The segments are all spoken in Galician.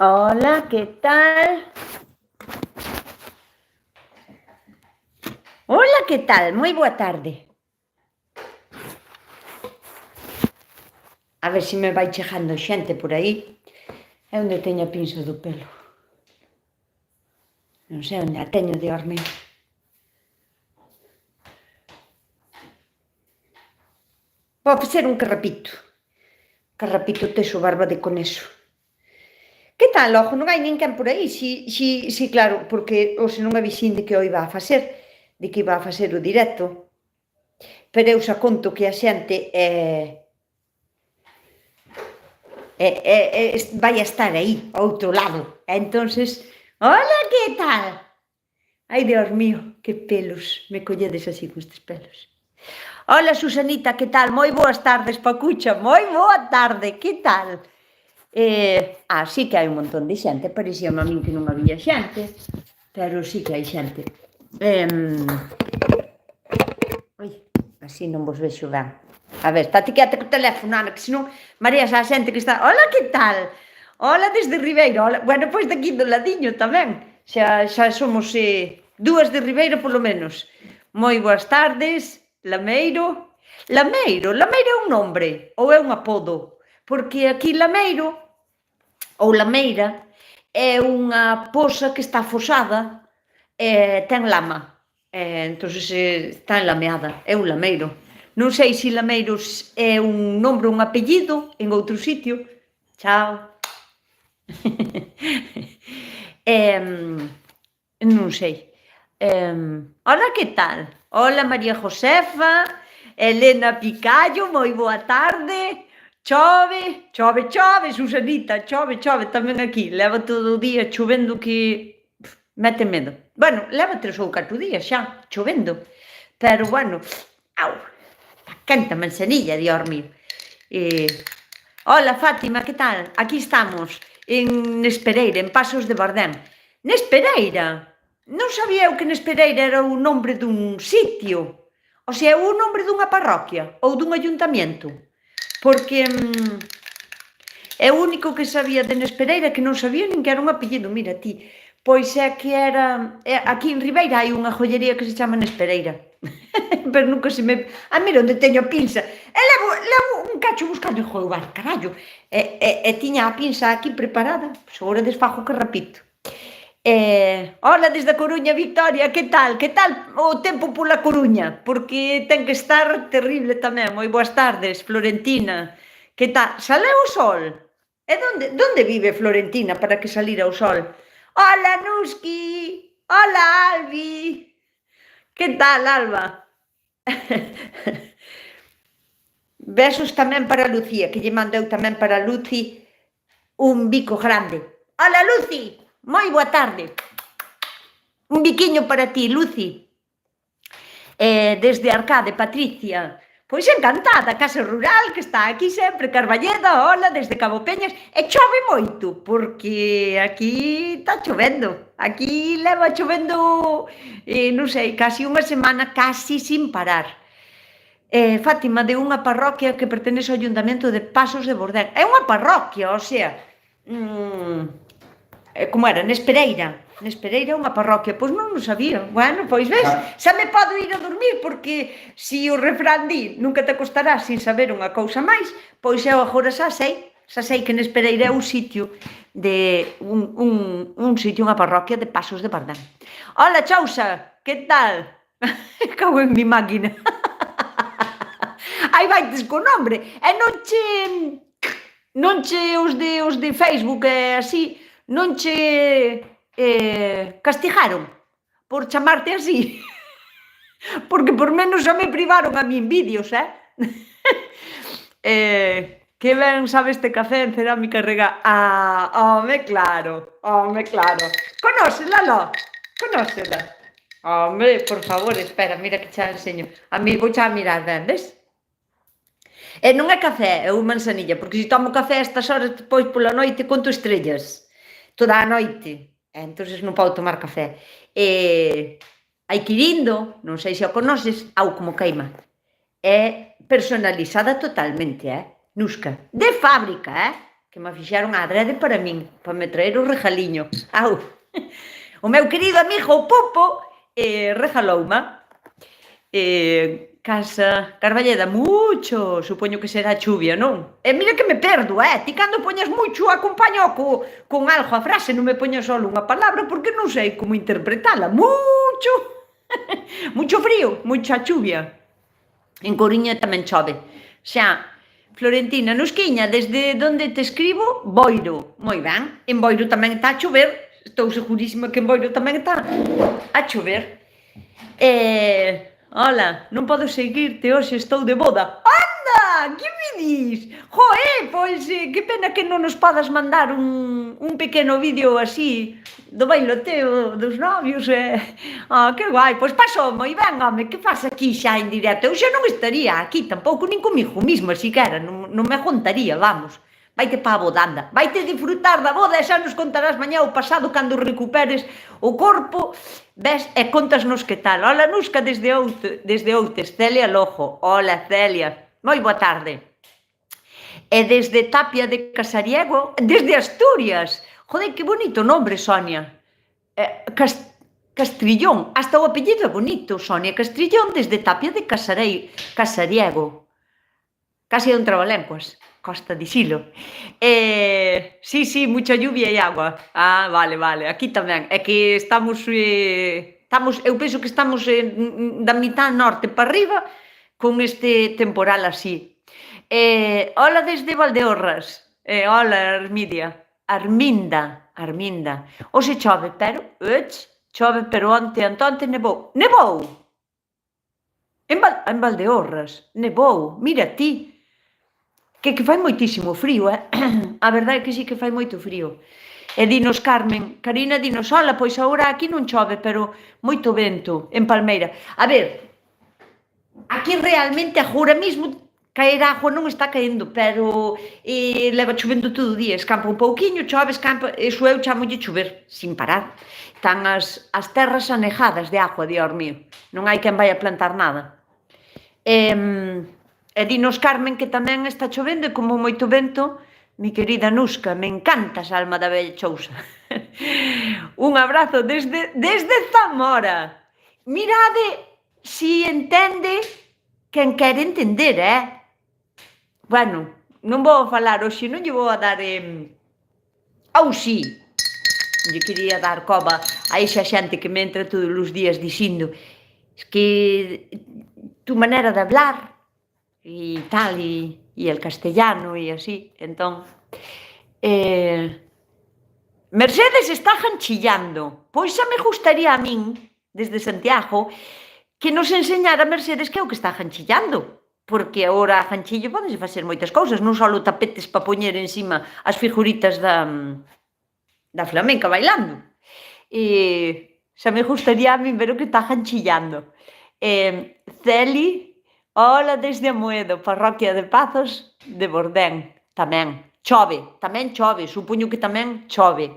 Hola, ¿qué tal? Hola, ¿qué tal? Moi boa tarde. A ver se me vai chegando xente por aí. É onde teño a pinza do pelo. Non sei onde a teño, Dios mío. Vou facer un carrapito. Carrapito teso barba de coneso. Que tal, logo? Non hai ninguén por aí? Si, claro, porque hoxe non avisín de que o iba a facer, de que iba a facer o directo. Pero eu xa conto que a xente vai a estar aí, ao outro lado. Entonces, hola, que tal? Ai, Dios mío, que pelos, me colledes así con estes pelos. Hola, Susanita, que tal? Moi boas tardes, Pacucha, moi boa tarde, que tal? Sí que hai un montón de xente, parecía a min que non había xente, pero sí que hai xente. Ui, así non vos vexo ben. A ver, estate quieta co teléfono, Ana, que senón mareas a xente que está... Hola, que tal? Hola desde Ribeiro. Hola. Bueno, pois daqui do ladiño tamén. Xa somos dúas de Ribeiro polo menos. Moi boas tardes, Lameiro. Lameiro é un nombre ou é un apodo? Porque aquí Lameiro, ou Lameira, é unha posa que está fosada e ten lama. Entonces está enlameada, é un lameiro. Non sei se Lameiros é un nombre ou un apellido en outro sitio. Chao. Non sei. Hola, que tal? Hola, María Josefa, Elena Picallo, moi boa tarde. Chove, Susanita, chove tamén aquí. Leva todo o día chovendo que mete medo. Bueno, leva 3 ou 4 días xa, chovendo. Pero, bueno, au, quenta manzanilla, Dios mío. Hola, Fátima, que tal? Aquí estamos, en Nespereira, en Pasos de Bordén. Nespereira? Non sabía eu que Nespereira era o nombre dun sitio. O sea, o nombre dunha parroquia ou dun ayuntamiento. Porque é o único que sabía de Nespereira, que non sabía nin que era un apellido, mira ti. Pois é que era... Aquí en Ribeira hai unha joyería que se chama Nespereira. Pero nunca se me... mira onde teño a pinza. E levo un cacho buscando en jogar, carallo. E tiña a pinza aquí preparada. Agora desfajo que rapito. Hola desde a Coruña, Victoria, que tal? Que tal o tempo pola Coruña? Porque ten que estar terrible tamén. Moi boas tardes, Florentina. Que tal? Saleu o sol? E donde vive Florentina para que salira o sol? Hola, Nuski! Hola, Albi! Que tal, Alba? Besos tamén para Lucía, que lle mandou tamén para Luci un bico grande. Hola, Luci! Moi boa tarde. Un biquiño para ti, Luci. Desde Arcade, Patricia. Pois encantada, Casa Rural, que está aquí sempre, Carballeda, hola, desde Cabo Peñas. E chove moito, porque aquí está chovendo. Aquí leva chovendo, non sei, casi unha semana, casi sin parar. Fátima, de unha parroquia que pertenece ao Ayuntamento de Pasos de Bordén. É unha parroquia, o sea, como era, Nespereira é unha parroquia, pois non o sabía. Bueno, pois ves, xa me podo ir a dormir, porque se o refrán di nunca te acostarás sin saber unha cousa máis, pois eu agora xa sei que Nespereira é un sitio de un sitio, unha parroquia de Pasos de Bordén. Hola, Chousa, que tal? Cago en mi máquina. Aí vaites co nombre, e non che os de Facebook e así, non che castigaron por chamarte así, porque por menos xa me privaron a min vídeos, que ben sabe este café en cerámica rega... home, claro. Conócela, lo? Conócela? Home, por favor, espera, mira que xa enseño. A mí vou xa a mirar ben, ves? E non é café, é unha manzanilla, porque se tomo café a estas horas, depois pola noite conto estrellas, toda a noite. Entonces non podo tomar café. Hai Quirindo, non sei se o conoces, au como queima. É personalizada totalmente, Nusca. De fábrica, que que me fixeron a adrede para min, para me traer o regaliño. Au. O meu querido amigo o Popo regaloume. Casa Carballeda, mucho, supoño que será chuvia, non? E mira que me perdo, ti cando poñas mucho acompaño con algo a frase, non me poñas só unha palabra porque non sei como interpretala. Mucho, mucho frío, mucha chuvia. En Coruña tamén chove. Xa, Florentina Nusquiña, desde onde te escribo, Boiro. Moi ben, en Boiro tamén está a chover, estou segurísima que en Boiro tamén está a chover. Hola, non podo seguirte, hoxe estou de boda. Anda, que me dis? Pois que pena que non nos podas mandar un pequeno vídeo así do bailoteo dos novios. Que guai, pois pasou moi ben, home, que faz aquí xa en directo? Eu xa non estaría aquí tampouco, nin comigo misma, siquera, non me juntaría, vamos. Vaite pa a boda, anda, vaite disfrutar da boda e xa nos contarás mañá o pasado cando recuperes o corpo, ves, e contasnos que tal. Hola, Nusca, desde Outes, Celia Lojo. Hola, Celia, moi boa tarde. E desde Tapia de Casariego, desde Asturias. Joder, que bonito nombre, Sonia. Castrillón, hasta o apellido é bonito, Sonia Castrillón, desde Tapia de Casariego. Casi un trabalenguas. Costa de Silo. Sí, mucha lluvia e agua. Vale, aquí tamén. É que estamos, eu penso que estamos da mitad norte para arriba con este temporal así. Hola desde Valdeorras. Hola, Arminda. Hoxe chove, pero onte nevou. Nevou! En Valdeorras, nevou. Mira ti. Que fai moitísimo frío, A verdade é que sí que fai moito frío. E dinos Carmen, Karina dinos, hola, pois agora aquí non chove, pero moito vento en Palmeira. A ver, aquí realmente agora mesmo caer agua non está caendo, pero leva chovendo todo o día, escampa un pouquiño, chove, escampa, iso eu chamolle chover, sin parar. Están as terras anejadas de agua, Dios mío, non hai quen vai a plantar nada. E dinos Carmen que tamén está chovendo e como moito vento, mi querida Nusca, me encantas, alma da bella chousa. Un abrazo desde Zamora. Mirade si entende quen quere entender, Bueno, non vou falar hoxe, non lle vou a dar... sí, lle quería dar coba a esa xente que me entra todos os días dicindo que tu manera de hablar y tal, y el castellano y así, entón Mercedes está ganchillando, pois xa me gustaría a min desde Santiago que nos enseñara Mercedes que é o que está ganchillando, porque agora a ganchillo podense facer moitas cousas, non só tapetes para poñer encima as figuritas da flamenca bailando. Xa me gustaría a min ver o que está ganchillando. Celi, hola desde Amoedo, parroquia de Pazos de Bordén, tamén chove, supoño que tamén chove.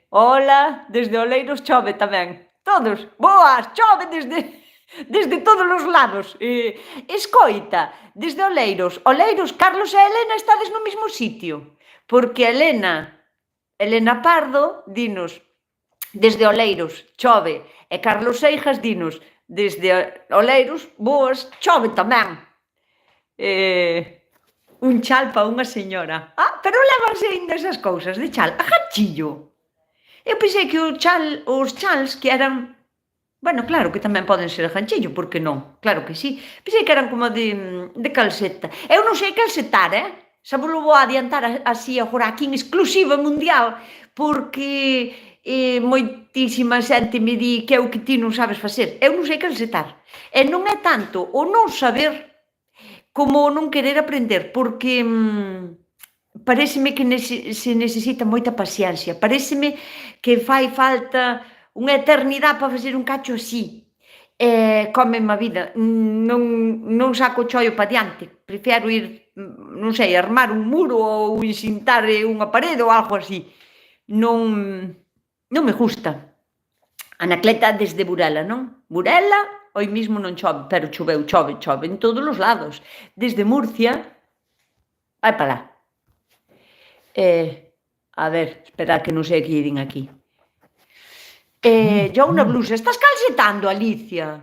Hola desde Oleiros, chove tamén, todos, boas, chove desde todos os lados. Escoita, desde Oleiros, Carlos e Elena estades no mesmo sitio, porque Elena Pardo dinos desde Oleiros, chove, e Carlos Seijas dinos desde Oleiros, boas, chove tamén. Un chal para unha señora. Pero levanse ainda esas cousas de chal, a ganchillo. Eu pensei que os chals que eran... Bueno, claro que tamén poden ser a ganchillo, por que non? Claro que sí. Pensei que eran como de calceta. Eu non sei calcetar, xa vos lo vou adiantar así agora aquí en exclusiva mundial, porque... moitísima xente me di que é o que ti non sabes facer. Eu non sei calcetar. E non é tanto o non saber como o non querer aprender, porque paréceme que se necesita moita paciencia, paréceme que fai falta unha eternidade para facer un cacho así. Cómeme a vida, non saco o chollo para diante, prefiro ir, non sei, armar un muro ou insintar unha parede ou algo así. Non me gusta. Anacleta desde Burela, non? Burela, hoy mismo non chove, pero chove en todos os lados. Desde Murcia, vai para lá. A ver, espera que non sei que irin aquí. Yo unha blusa. Estás calcetando, Alicia?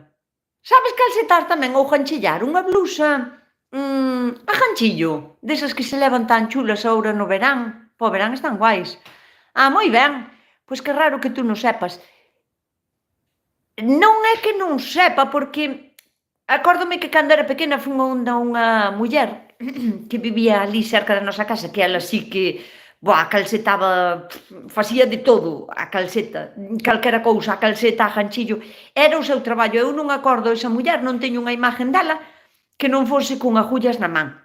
Sabes calcetar tamén ou ganchillar? Unha blusa a ganchillo, desas que se levan tan chulas agora no verán. Po verán están guais. Moi ben. Pois que raro que tú non sepas. Non é que non sepa, porque acórdome que cando era pequena fun onda unha muller que vivía ali cerca da nosa casa, que ela sí que calcetaba, facía de todo a calceta, calquera cousa, a calceta, a ganchillo, era o seu traballo. Eu non acordo esa muller, non teño unha imagen dela que non fose con agullas na man.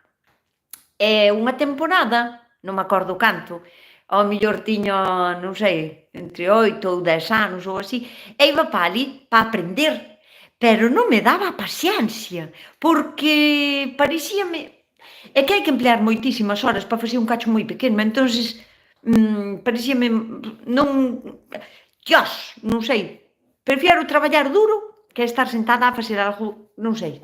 E unha temporada, non me acordo canto, ao mellor tiña, non sei, entre 8 ou 10 anos ou así, e iba pa ali pa aprender, pero non me daba paciencia, porque parecíame. É que hai que emplear moitísimas horas para facer un cacho moi pequeno, entonces parecíame non. Dios, non sei, prefiero traballar duro que estar sentada a facer algo, non sei.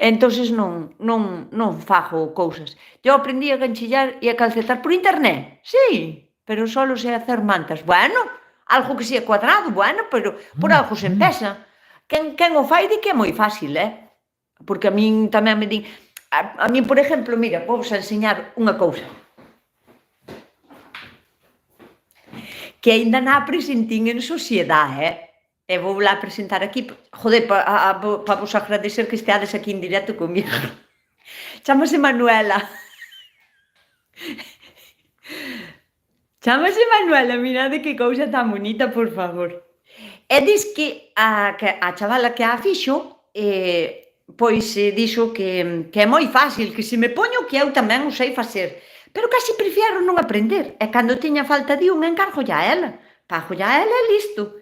Entonces non fago cousas. Eu aprendí a ganchillar e a calcetar por internet, sí, pero solo sei hacer mantas. Bueno, algo que sea cuadrado, bueno, pero por algo se empeza. Quen o fai di que é moi fácil, Porque a min tamén me din. A min, por exemplo, mira, vou vos enseñar unha cousa que aínda non a presentín en sociedade, E vou lá presentar aquí, joder, para vos agradecer que esteades aquí en directo comigo. Chámase Manuela. Chámase Manuela, mirade que cousa tan bonita, por favor. E dis que a chavala que a fixo, pois dixo que é moi fácil, que se me poño que eu tamén o sei facer, pero casi prefiero non aprender, e cando teña falta de un encargo a ela, pago a ela e listo.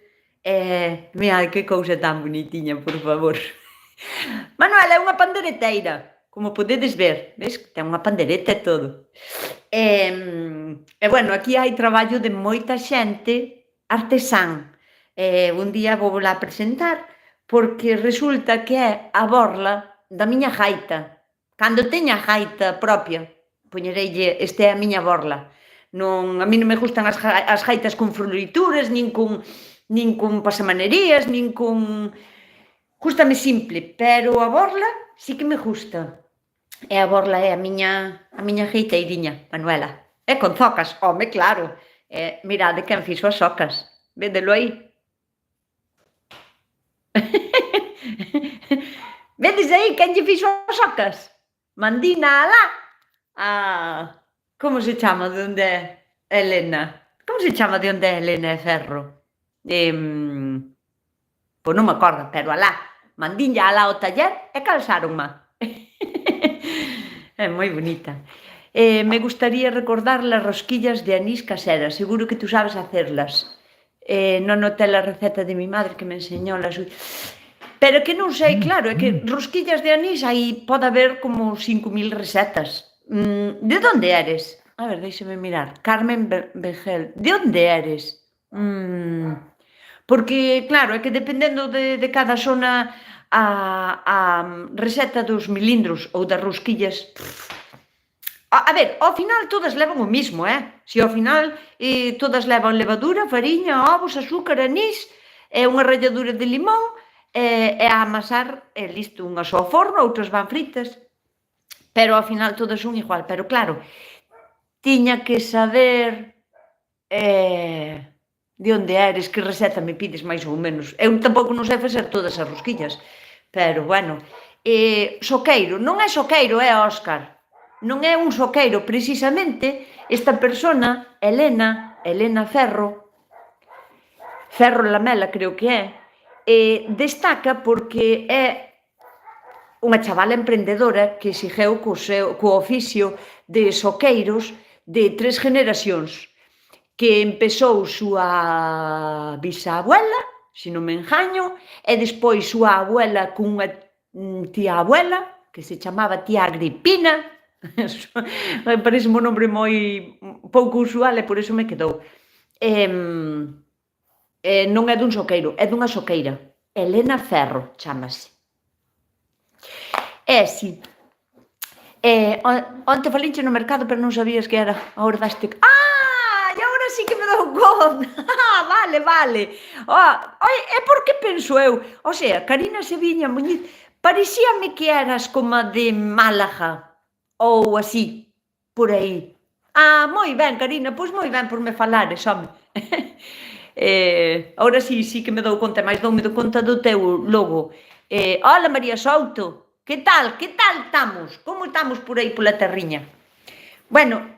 Mirade que cousa tan bonitiña, por favor. Manuela é unha pandereteira, como podedes ver, ves? Ten unha pandereta e todo. E bueno, aquí hai traballo de moita xente artesán. Un día vou lá presentar, porque resulta que é a borla da miña gaita. Cando teña a gaita propia, poñereille, este é a miña borla. A mí non me gustan as gaitas con florituras, nin con pasamanerías, nin con. Gústame simple, pero a borla sí que me gusta. E a borla é a miña gaiteiriña, Manuela. E con zocas, home, claro. Mirade quen fixo as zocas. Védelo aí. Vedes aí quen lle fixo as zocas? Mandina alá. Como se chama de onde é Helena? Como se chama de onde é Helena e Ferro? Pois non me acordo, pero alá, mandinlla alá ao taller e calxáronma. É moi bonita. Me gustaría recordar las rosquillas de anís caseras, seguro que tú sabes hacerlas. Non noté la receta de mi madre que me enseñó las. Pero que non sei, claro, é que rosquillas de anís aí pode haber como 5.000 recetas. De onde eres? A ver, déixeme mirar. Carmen Begel. De onde eres? Porque, claro, é que dependendo de cada zona a receta dos milindros ou das rosquillas. A ver, ao final todas levan o mismo, Se ao final todas levan levadura, fariña, ovos, azúcar, anís, unha ralladura de limón, e a amasar, e listo, unhas ao forno, outras van fritas, pero ao final todas son igual. Pero claro, tiña que saber de onde eres, que receta me pides máis ou menos. Eu tampouco non sei facer todas as rosquillas, pero bueno. Soqueiro, non é soqueiro, é Óscar. Non é un soqueiro, precisamente, esta persona, Helena Ferro Lamela creo que é, destaca porque é unha chavala emprendedora que segueu co oficio de soqueiros de 3 generacións, que empezou súa bisabuela, se non me engaño, e despois súa abuela cunha tía abuela, que se chamaba tía Agripina. Parece un nombre moi pouco usual e por iso me quedou. Non é dun soqueiro, é dunha soqueira. Helena Ferro, chámase. Si. Onte falinche no mercado, pero non sabías que era a hora das tec... Ah, e agora sí que me dou conta. Ah, vale, vale. Oi, e por que penso eu? O sea, Carina Seviña Muñiz, parecíame que eras como a de Málaga, ou así, por aí. Ah, moi ben, Carina, pois moi ben por me falares, home. Agora sí que me dou conta, máis doume do conta do teu logo. Hola, María Souto, que tal? Que tal estamos? Como estamos por aí pola terriña? Bueno,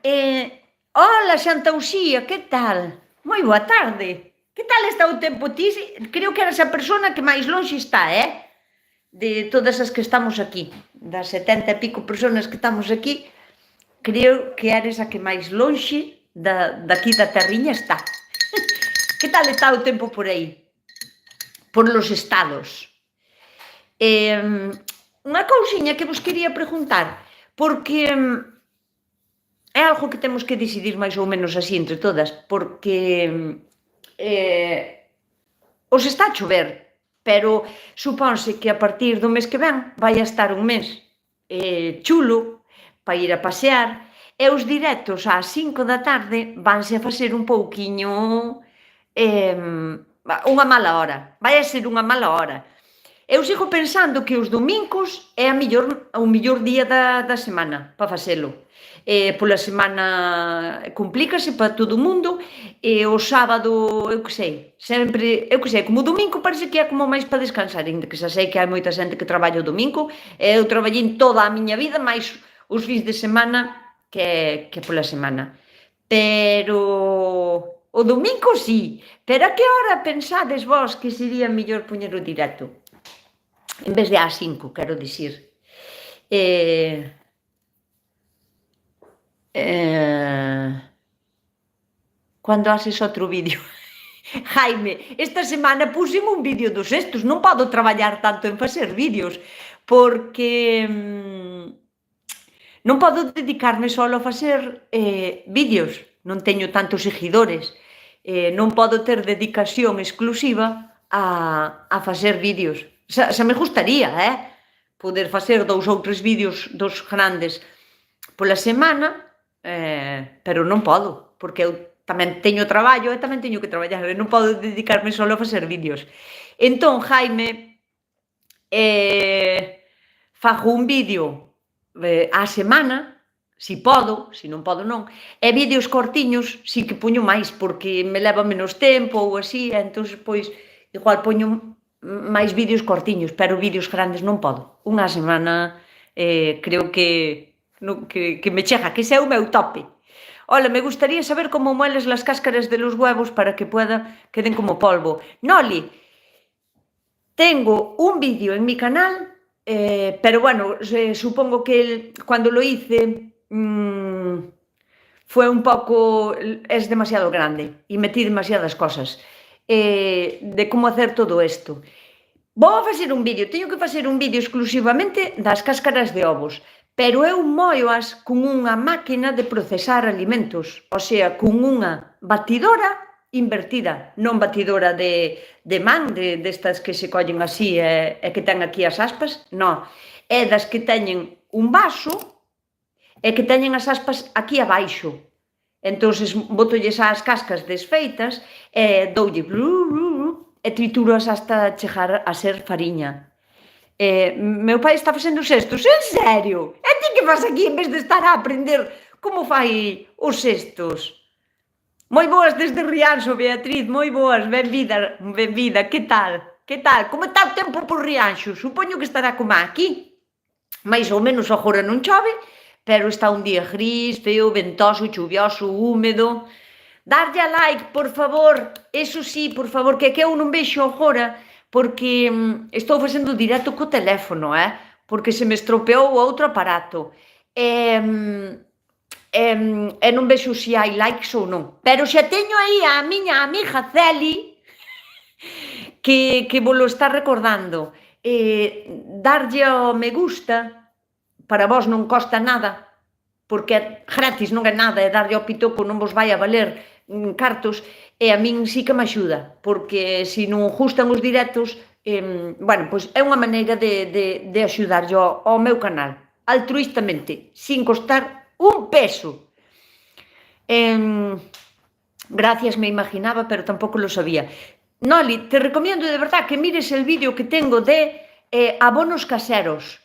hola, Santa Uxía, que tal? Moi boa tarde. Que tal está o tempo? Ti creo que eres a persona que máis lonxe está, de todas as que estamos aquí, das 70 e pico personas que estamos aquí, creo que eres a que máis lonxe daqui da terriña está. Que tal está o tempo por aí? Por los estados. Unha cousiña que vos quería preguntar, porque é algo que temos que decidir máis ou menos así entre todas, porque os está a chover, pero supónse que a partir do mes que ven vai a estar un mes chulo para ir a pasear, e os directos ás 5 da tarde vanse a facer un pouquiño unha mala hora, vai a ser unha mala hora. Eu sigo pensando que os domingos é o mellor día da semana para facelo. Pola semana complícase para todo o mundo, e o sábado, eu que sei, sempre, eu que sei, como o domingo parece que é como máis para descansar, ainda que xa sei que hai moita xente que traballa o domingo, e eu traballei toda a miña vida, máis os fins de semana que pola semana. Pero o domingo sí, pero a que hora pensades vos que sería mellor poñer o directo? En vez de ás 5, quero dicir. Cando haces outro vídeo? Jaime, esta semana pusime un vídeo dos estos, non podo traballar tanto en facer vídeos, porque non podo dedicarme só a facer vídeos, non teño tantos seguidores, non podo ter dedicación exclusiva a facer vídeos. Xa me gustaría, poder facer 2 ou 3 vídeos dos grandes pola semana, pero non podo, porque eu tamén teño traballo e tamén teño que traballar, e non podo dedicarme só a facer vídeos. Entón, Jaime, fago un vídeo á semana, si podo, si non podo non, e vídeos cortiños si que poño máis, porque me leva menos tempo ou así, entón, pois, igual poño máis vídeos cortiños, pero vídeos grandes non podo. Unha semana creo que me chega, que ese é o meu tope. Ola, me gustaría saber como mueles las cáscaras de los huevos para que queden como polvo. Noli, tengo un vídeo en mi canal, pero bueno, supongo que cuando lo hice fue un poco, es demasiado grande y metí demasiadas cosas. De como hacer todo isto. Vou facer un vídeo, teño que facer un vídeo exclusivamente das cáscaras de ovos, pero eu moioas con unha máquina de procesar alimentos, o sea, con unha batidora invertida, non batidora de man, destas que se collen así e que ten aquí as aspas, non, é das que teñen un vaso e que teñen as aspas aquí abaixo. Entonces botolles as cascas desfeitas e doulle e trituras hasta chegar a ser fariña. Meu pai está facendo os cestos, en serio? E ti que faz aquí en vez de estar a aprender como fai os cestos? Moi boas desde Rianxo, Beatriz, moi boas, benvida, que tal? Que tal? Como está o tempo por Rianxo? Supoño que estará como aquí. Mais ou menos agora non chove, pero está un día gris, feo, ventoso, chuvioso, húmedo. Darlle a like, por favor, eso sí, por favor, que eu non vexo agora, porque estou facendo directo co teléfono, porque se me estropeou o outro aparato. E non vexo se hai likes ou non. Pero xa teño aí a miña amiga Celi, que volo está recordando. Darlle ao me gusta, para vos non costa nada, porque é gratis, non é nada, e darlle ao pitoco non vos vai a valer cartos, e a min sí que me axuda, porque se non gustan os directos, bueno, pois é unha maneira de axudarlle ao meu canal. altruistamente, sin costar un peso. Gracias, me imaginaba, pero tampouco lo sabía. Noli, te recomiendo de verdad que mires el vídeo que tengo de abonos caseros.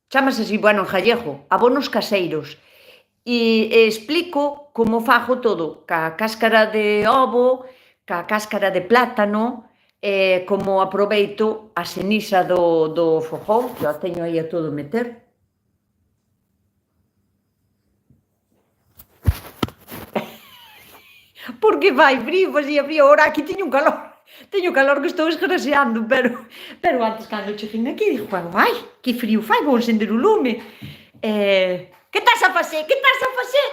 Chámase así, bueno, en gallego, abonos caseiros. E explico como fago todo, ca cáscara de ovo, ca cáscara de plátano, como aproveito a ceniza do fogón, que o teño aí a todo meter. Porque fai frío, facía frío, agora aquí teño calor que estou esgraseando, pero antes cando cheguei aquí, dixo, ai, que frío fai, vou encender o lume. Que estás a facer? Que estás a facer?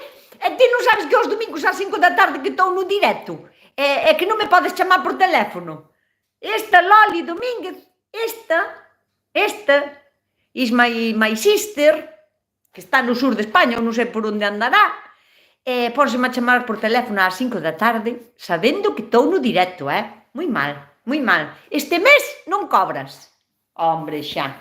Ti non sabes que os domingos ás 5 da tarde que estou no directo? É que non me podes chamar por teléfono. Esta Loli Domínguez, esta, is my sister, que está no sur de España, ou non sei por onde andará, pónseme a chamar por teléfono ás 5 da tarde, sabendo que estou no directo, moi mal, moi mal. Este mes non cobras. Hombre, xa.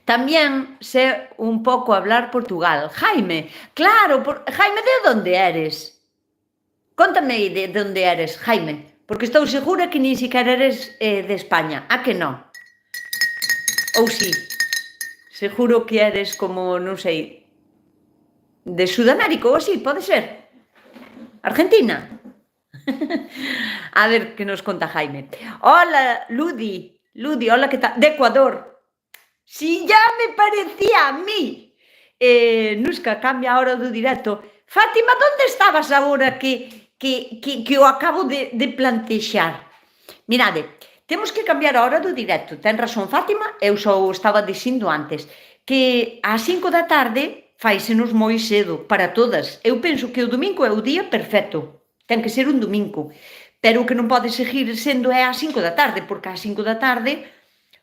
Tamén sé un pouco hablar Portugal. Jaime, claro, Jaime, de onde eres? Contame aí de onde eres, Jaime, porque estou segura que nin siquiera eres de España. A que non? Ou si? Seguro que eres como, non sei, de Sudamérica ou así, pode ser? Argentina? A ver que nos conta Jaime. Hola, Ludi, hola, que tal? De Ecuador. Si ya me parecía a mí. Nusca, cambia a hora do directo. Fátima, onde estabas agora que o acabo de plantexar? Mirade, temos que cambiar a hora do directo. Ten razón Fátima, eu só o estaba dicindo antes, que ás 5 da tarde faisenos moi cedo para todas. Eu penso que o domingo é o día perfecto. Ten que ser un domingo. Pero o que non pode seguir sendo é ás 5 da tarde, porque ás 5 da tarde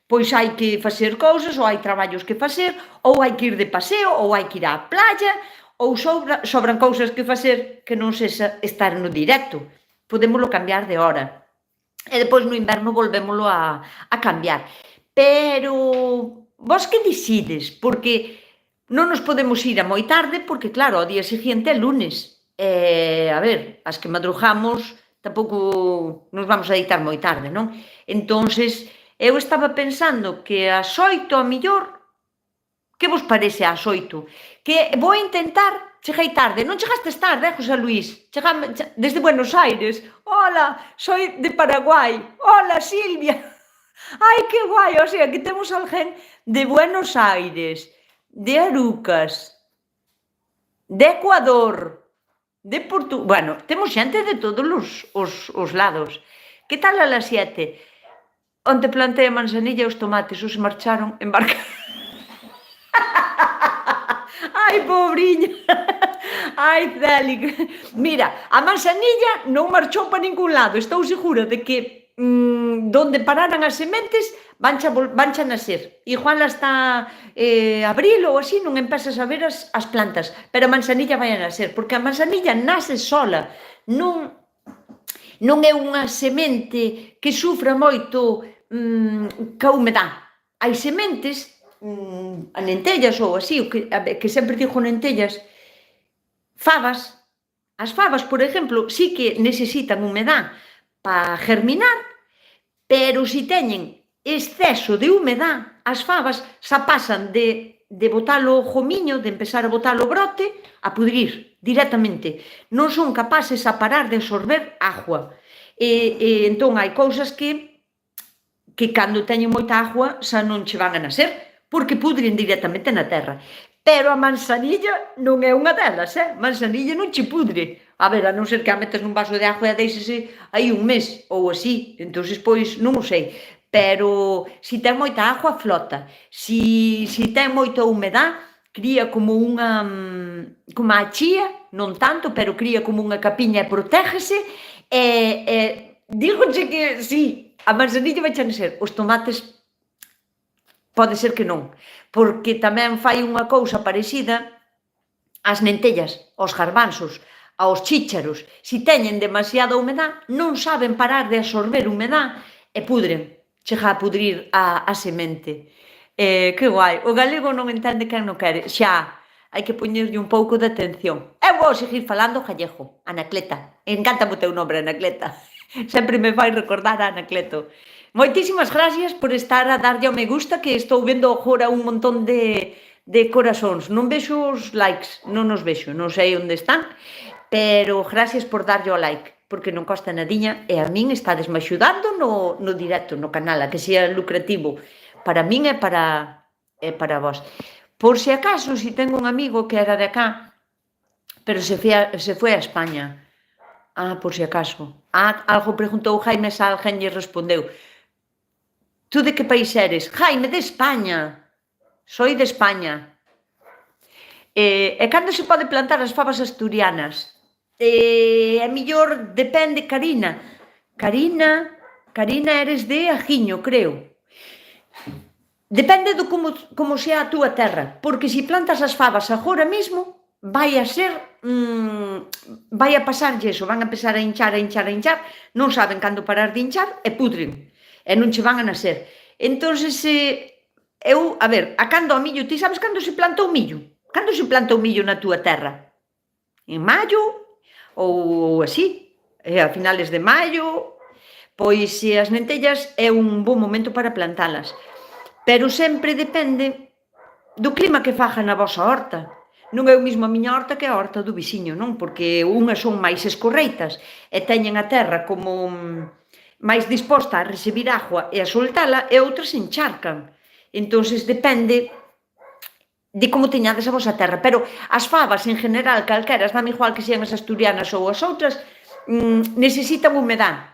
pois hai que facer cousas, ou hai traballos que facer, ou hai que ir de paseo, ou hai que ir á playa, ou sobran cousas que facer que non sexa estar no directo. Podémoslo cambiar de hora. E depois no inverno volvémoslo a cambiar. Pero vos que decides, porque non nos podemos ir a moi tarde, porque claro, ao día seguinte é lunes. A ver, as que madrugamos tampouco nos vamos a deitar moi tarde, non? Entonces, eu estaba pensando que ás 8 a millor, que vos parece ás 8? Que vou intentar, cheguei tarde, non chegastes tarde, José Luis? Chegame desde Buenos Aires. Hola, soy de Paraguai. Hola, Silvia. Ai, que guai, o sea, que temos alguén de Buenos Aires, de Arucas, de Ecuador, de Portugal. Bueno, temos xente de todos os lados. Que tal a las 7? Onte plantei a manzanilla e os tomates, os marcharon embarcados. Ai, pobriña. Ai, Celi. Mira, a manzanilla non marchou para ningún lado. Estou segura de que donde pararan as sementes vancha nacer. Igual hasta abril ou así non empezas a ver as plantas, pero a manzanilla vai a nacer, porque a manzanilla nace sola. Non é unha semente que sufra moito ca humedad. Hai sementes, a lentellas ou así, que sempre digo lentellas, fabas. As fabas, por exemplo, sí que necesitan humedad para germinar, pero se teñen exceso de humedad, as fabas xa pasan de botar o jomiño, de empezar a botar o brote, a pudrir directamente. Non son capaces a parar de absorber agua. Entón, hai cousas que cando teñen moita agua xa non che van a nacer, porque pudren directamente na terra. Pero a manzanilla non é unha delas, A manzanilla non che pudre. A ver, a non ser que a metas nun vaso de agua e a deixese aí un mes, ou así. Entón, pois, non o sei. Pero, se ten moita agua, flota. Se ten moita humedad, cría como a chía, non tanto, pero cría como unha capiña e protégese. Dígoche que, sí, a manzanilla vai a nacer. Os tomates pode ser que non, porque tamén fai unha cousa parecida ás lentellas, aos garbanzos, aos chícharos. Se teñen demasiada humedad, non saben parar de absorber humedad e pudren, chega a pudrir a semente. Que guai. O galego non entende quen non quere. Xa, hai que poñerlle un pouco de atención. Eu vou seguir falando gallego, Anacleta. Encanta o teu nombre, Anacleta. Sempre me fai recordar a Anacleto. Moitísimas gracias por estar a darlle ao me gusta, que estou vendo agora un montón de corazóns. Non vexo os likes, non os vexo, non sei onde están, pero gracias por darlle ao like, porque non costa nadiña e a min estadesme axudando no directo, no canal, a que sea lucrativo para min e para vós. Por se acaso, si tengo un amigo que era de acá, pero se foi a España. Por si acaso. Algo preguntou Jaime se alguén lle respondeu. Tú de que país eres? Jaime, de España. Soy de España. E cando se pode plantar as fabas asturianas? A mellor depende, Karina. Karina, eres de Ajiño, creo. Depende do como sea a túa terra, porque se plantas as fabas agora mesmo, vai a ser, vai a pasarlle eso, van a empezar a hinchar, non saben cando parar de hinchar e pudren, e non che van a nacer. Entonces, eu, a ver, a cando o millo, ti sabes cando se planta o millo? Cando se planta o millo na túa terra? En maio, ou así, a finales de maio, pois as lentellas é un bon momento para plantalas. Pero sempre depende do clima que faga na vosa horta. Non é o mesmo a miña horta que a horta do veciño, non? Porque unhas son máis escorreitas e teñen a terra como máis disposta a recibir agua e a soltala, e outras encharcan. Entonces depende de como teñades a vosa terra. Pero as fabas, en general, calqueras, dame igual que sean as asturianas ou as outras, necesitan humedad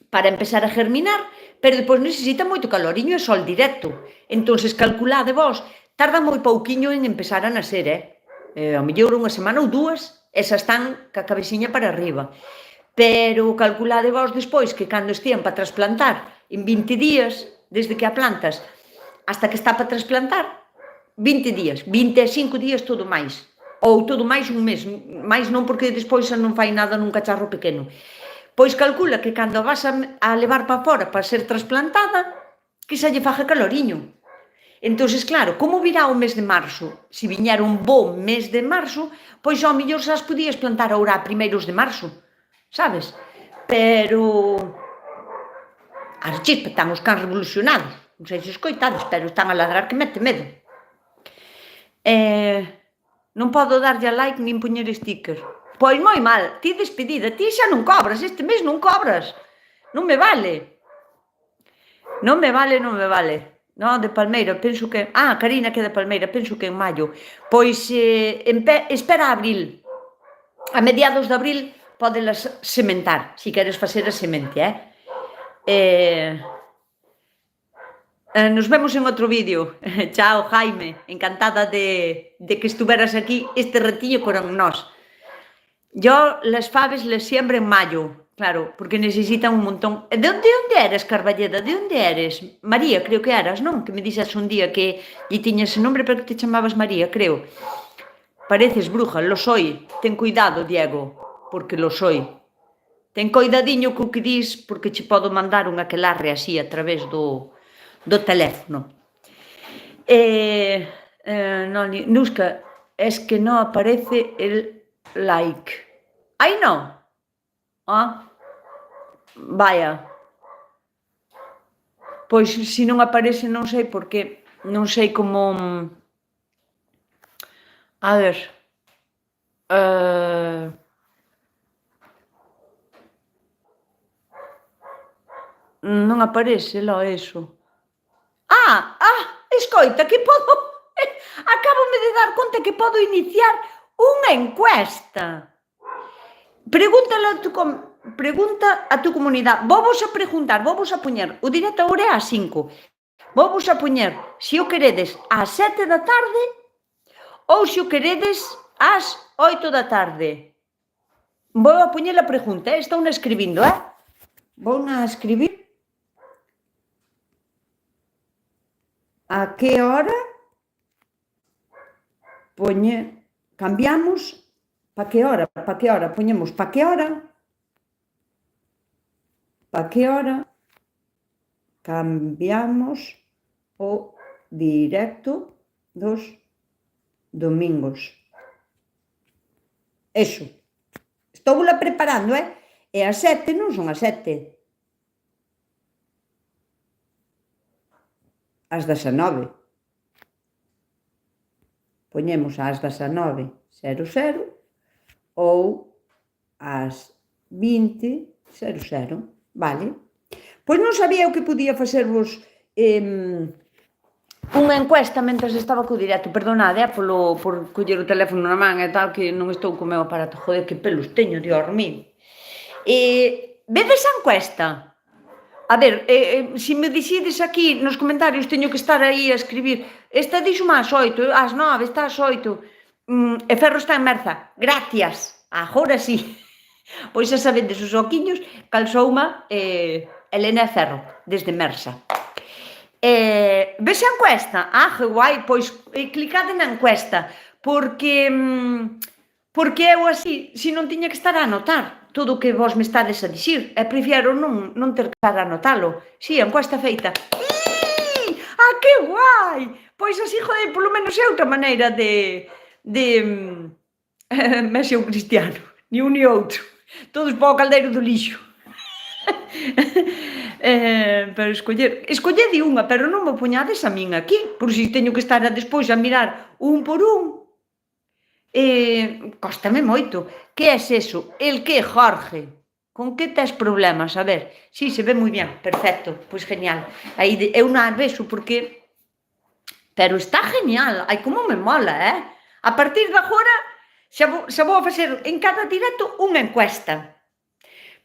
para empezar a germinar, pero depois necesita moito caloriño e sol directo. Entonces, calculade vos, tarda moi pouquiño en empezar a nacer, ao mellor unha semana ou dúas, esas están ca cabeciña para arriba. Pero calculade vos despois que cando estean para trasplantar, en 20 días, desde que a plantas hasta que está para trasplantar, 20 días, 25 días todo máis. Ou todo máis un mes, máis non porque despois non fai nada nun cacharro pequeno. Pois calcula que cando vas a levar para fora para ser trasplantada, que xa lle faga caloriño. Entonces, claro, como virá o mes de marzo? Se viñera un bo mes de marzo, pois ao mellor xa as podías plantar agora a primeiros de marzo, sabes? Pero as chispa están os cans revolucionados, non sei se escoitades, pero están a ladrar que mete medo. Non podo darlle a like nin poñer sticker. Pois moi mal, ti despedida, ti xa non cobras, este mes non cobras. Non me vale. Non me vale. No, de Palmeira, penso que... Karina, que é de Palmeira, penso que en maio. Pois espera a abril. A mediados de abril pódelas sementar, se queres facer a semente, Nos vemos en outro vídeo. Chao, Jaime. Encantada de que estuveras aquí este ratiño con nós. Yo las faves les siembro en mayo, claro, porque necesitan un montón. De onde eres, Carballeda? De onde eres? María, creo que eras, non? Que me dixas un día que lle tiñas ese nombre, pero que te chamabas María, creo. Pareces bruja, lo soy. Ten cuidado, Diego, porque lo soy. Ten coidadiño co que dis, porque che podo mandar un aquelarre así a través do teléfono. Nuska, es que no aparece el like. Aí non? Vaya. Pois se non aparece non sei por qué. Non sei como... A ver... Non aparece lá eso. Escoita, que podo... Acábome de dar conta que podo iniciar unha encuesta. Pregunta a tu comunidade. Vou a preguntar, vou a poñer, o directo agora é ás 5. Vou a poñer se o queredes ás 7 da tarde ou se o queredes ás 8 da tarde. Vou a poñer a pregunta, estou escribindo, Vou a escribir. A que hora cambiamos? Pa que hora? Poñemos pa que hora cambiamos o directo dos domingos. Eso. Estou-la preparando, E as 7 non son as 7. As 19. Poñemos ás 19:00 ou ás 20:00, vale? Pois non sabía o que podía facervos unha encuesta mentres estaba co directo. Perdonade, por coller o teléfono na man e tal, que non estou co meu aparato. Joder, que pelos teño, Dios mío. Vedes a encuesta? A ver, se me dicides aquí nos comentarios, teño que estar aí a escribir esta dixo ás 8, ás 9, está ás 8, e Ferro está en Merza. Gracias, agora sí. Pois xa sabedes os oquiños, calzouma Elena e Ferro, desde Mersa. Ves a encuesta? Que guai, pois clicade na encuesta, porque eu así, se non tiña que estar a anotar todo o que vos me estades a dicir, e prefiero non ter que estar a anotalo. Si, a encuesta feita. Que guai! Pois así, joder, polo menos é outra maneira de Messi ou Cristiano, ni un ni outro, todos para o caldeiro do lixo. Pero escollede unha, pero non me poñades a min aquí, por si teño que estar despois a mirar un por un. Cóstame moito. Que é eso? El que, Jorge? Con que tes problemas? A ver, si, se ve moi ben, perfecto, pois genial. Aí eu non vexo porque... Pero está genial, ai, como me mola, A partir de agora, xa vou a facer en cada directo unha encuesta.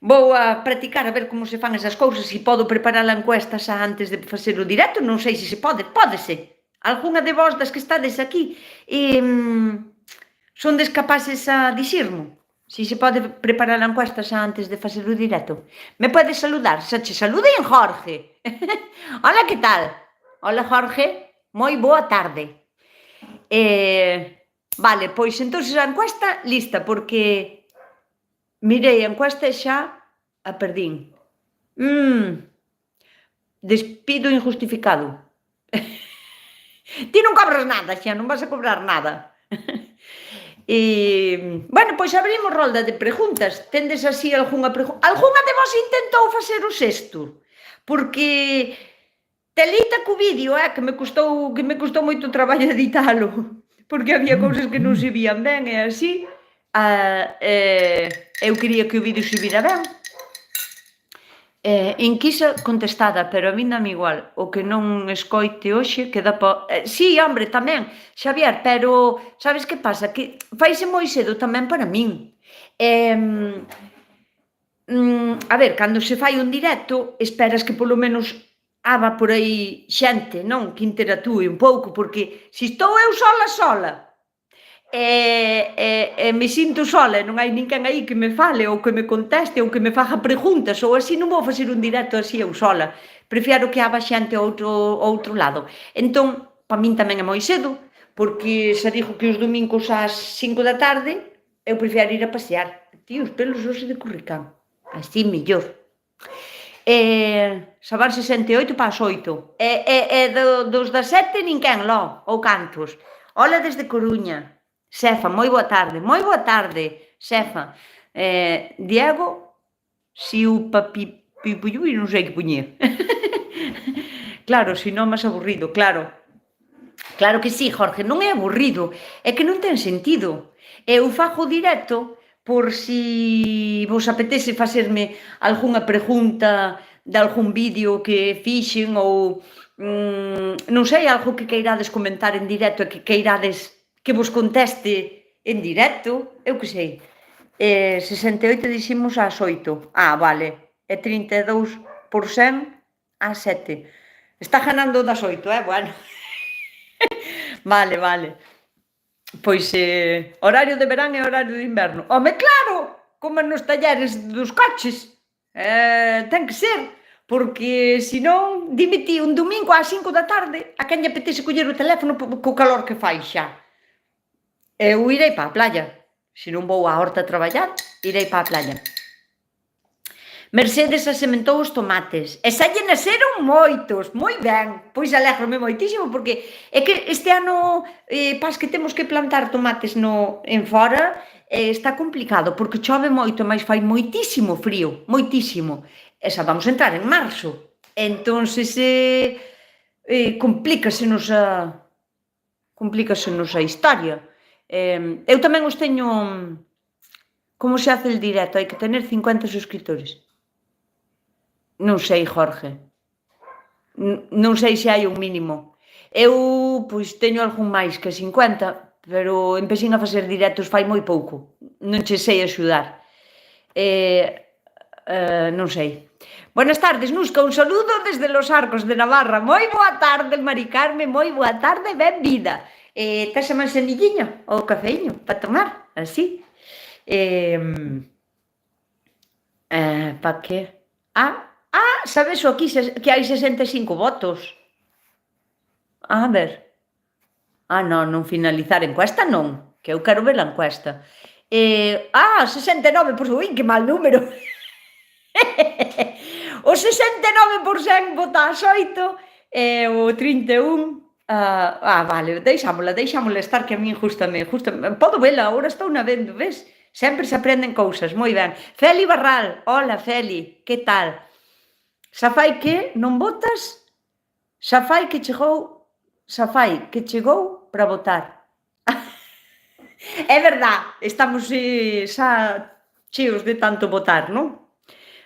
Vou a practicar a ver como se fan esas cousas, se podo preparar a encuesta xa antes de facer o directo, non sei se se pode, pódese. Algúna de vos das que estades aquí sondes capaces a dicirmo se se pode preparar a encuesta xa antes de facer o directo. Me podes saludar? Xa che saludei, Jorge. Hola, que tal? Hola, Jorge. Moi boa tarde. Vale, pois entonces a encuesta lista, porque mirei a encuesta e xa a perdín. Despido injustificado. Ti non cobras nada, xa, non vas a cobrar nada. Bueno, pois abrimos rolda de preguntas. Tendes así algunha pregunta? Algunha de vos intentou facer o sexto? Porque telita co vídeo, que me custou moito traballo editalo, porque había cousas que non se vían ben e así. Eu quería que o vídeo se vira ben. Inquisa contestada, pero a mí dame igual. O que non escoite hoxe queda si, hombre, tamén, Xavier, pero sabes que pasa? Que faise moi cedo tamén para min. A ver, cando se fai un directo, esperas que polo menos haba por aí xente, non? Que interactúe un pouco, porque se estou eu sola, me sinto sola, non hai ninguén aí que me fale ou que me conteste ou que me faga preguntas ou así, non vou facer un directo así eu sola. Prefiero que haxa xente ao outro lado. Entón, para min tamén é moi cedo, porque xa digo que os domingos ás 5 da tarde eu prefiero ir a pasear. Tío, os pelos hoxe de curricán. Así mellor. Xa van 68 para as 8. Dos das 7 ninguén, ou cantos. Hola desde Coruña. Xefa, moi boa tarde, xefa. Diego, si o papipuyui, non sei que puñer. Claro, se non máis aburrido, claro. Claro que sí, Jorge, non é aburrido, é que non ten sentido. Eu fago directo por si vos apetece facerme algunha pregunta de algún vídeo que fixen ou, non sei, algo que queirades comentar en directo e que queirades que vos conteste en directo, eu que sei. 68 diximos ás 8. Vale. E 32% ás 7. Está ganando das 8, bueno. Vale. Pois horario de verán e horario de inverno. Home, claro, como nos talleres dos coches. Ten que ser, porque senón, dime ti, un domingo ás 5 da tarde, a quen lle apetece coller o teléfono co calor que fai xa. Eu irei para a playa. Se non vou á horta a traballar, irei para a playa. Mercedes asementou os tomates e xa lle naceron moitos, moi ben. Pois alégrome moitísimo porque é que este ano pas que temos que plantar tomates en fora está complicado porque chove moito, mas fai moitísimo frío, moitísimo. E xa vamos entrar en marzo. Entonces complícasenos a historia. Eu tamén os teño. Como se hace el directo? Hai que tener 50 suscriptores. Non sei, Jorge. Non sei se hai un mínimo. Eu, pois, teño algún máis que 50, pero empecín a facer directos fai moi pouco. Non che sei axudar. Non sei. Buenas tardes, Nusca, un saludo desde Los Arcos de Navarra. Moi boa tarde, Mari Carme, moi boa tarde, benvida. Tes a manzanilliña ou cafeíño para tomar, así. Pa que? Sabes o aquí que hai 65 votos? A ver. Non finalizar a encuesta non, que eu quero ver a encuesta. 69, pois, ui, que mal número. O 69% vota as 8 e o 31... vale, deixámola estar que a min justame. Podo vela, agora estou na vendo, ves? Sempre se aprenden cousas, moi ben. Feli Barral, hola Feli, que tal? Xa fai que non votas? Xa fai que chegou para votar. É verdad, estamos xa cheos de tanto votar, non?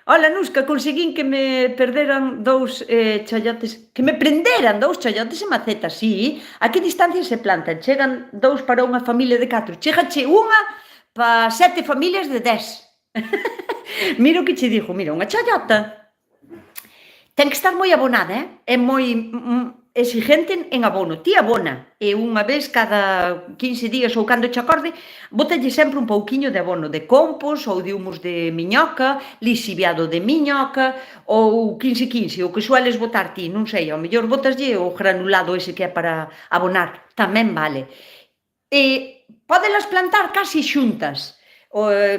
Hola, Nusca, conseguín que me perderan dous chayotes, que me prenderan dous chayotes en macetas, sí. A que distancia se plantan? Chegan dous para unha familia de 4. Chegache unha para 7 familias de 10. Mira o que che digo, mira, unha chayota ten que estar moi abonada, é moi exigente en abono. Ti abona, e unha vez cada 15 días ou cando che acorde, bótalle sempre un pouquiño de abono de compost ou de humus de miñoca, lixiviado de miñoca ou 15-15, o que sueles botar ti, non sei, ao mellor botaslle o granulado ese que é para abonar, tamén vale. Pódelas plantar casi xuntas,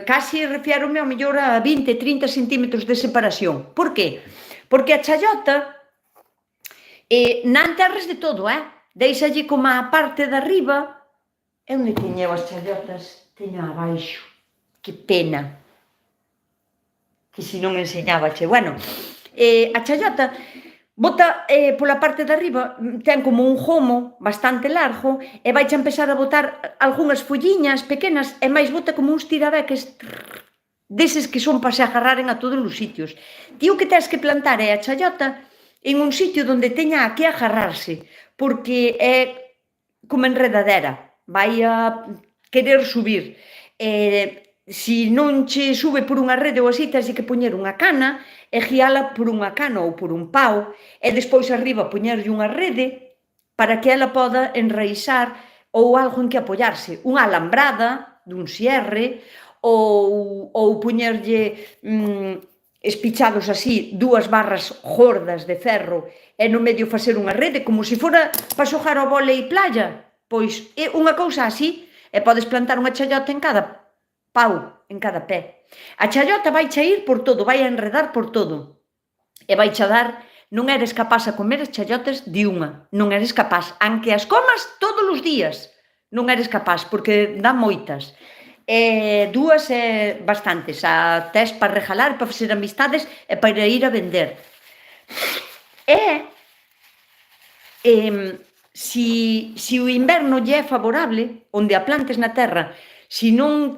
casi refiérome ao mellor a 20-30 centímetros de separación. Por que? Porque a chayota non enterres de todo, deixalle como a parte de arriba. E onde teño as chayotas? Teño abaixo. Que pena. Que se non enseñabache. Bueno, a chayota bota pola parte de arriba, ten como un gomo bastante largo e vaiche empezar a botar algunhas folliñas pequenas e máis bota como uns tirabeques deses que son para se agarraren a todos os sitios. Ti o que tens que plantar é a chayota en un sitio onde teña que agarrarse, porque é como enredadera, vai a querer subir. Se non che sube por unha rede ou así, tens que poñer unha cana e guiala por unha cana ou por un pau, e despois arriba poñerlle unha rede para que ela poda enraizar ou algo en que apoiarse, unha alambrada dun cierre, ou poñerlle espichados así, 2 barras gordas de ferro e no medio facer unha rede, como se fora para xogar ao vólei playa. Pois é unha cousa así, e podes plantar unha chayota en cada pau, en cada pé. A chayota vai a ir por todo, vai a enredar por todo. E vai a dar, non eres capaz a comer as chayotas de unha, non eres capaz, aunque as comas todos os días, non eres capaz, porque dá moitas. 2 é bastantes, a tes para regalar, para facer amistades e para ir a vender. Se o inverno lle é favorable, onde a plantes na terra, se non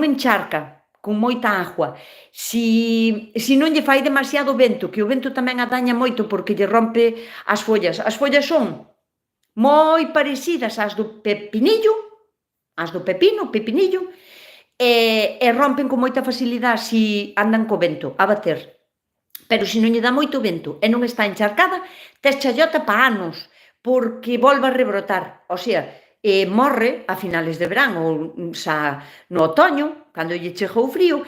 encharca con moita agua, se non lle fai demasiado vento, que o vento tamén a daña moito porque lle rompe as follas. As follas son moi parecidas ás do pepinillo, as do pepinillo, e rompen con moita facilidade se andan co vento a bater. Pero se non lle dá moito vento e non está encharcada, tes chayota para anos, porque volve a rebrotar. O sea, morre a finales de verán ou xa no otoño, cando lle chega o frío,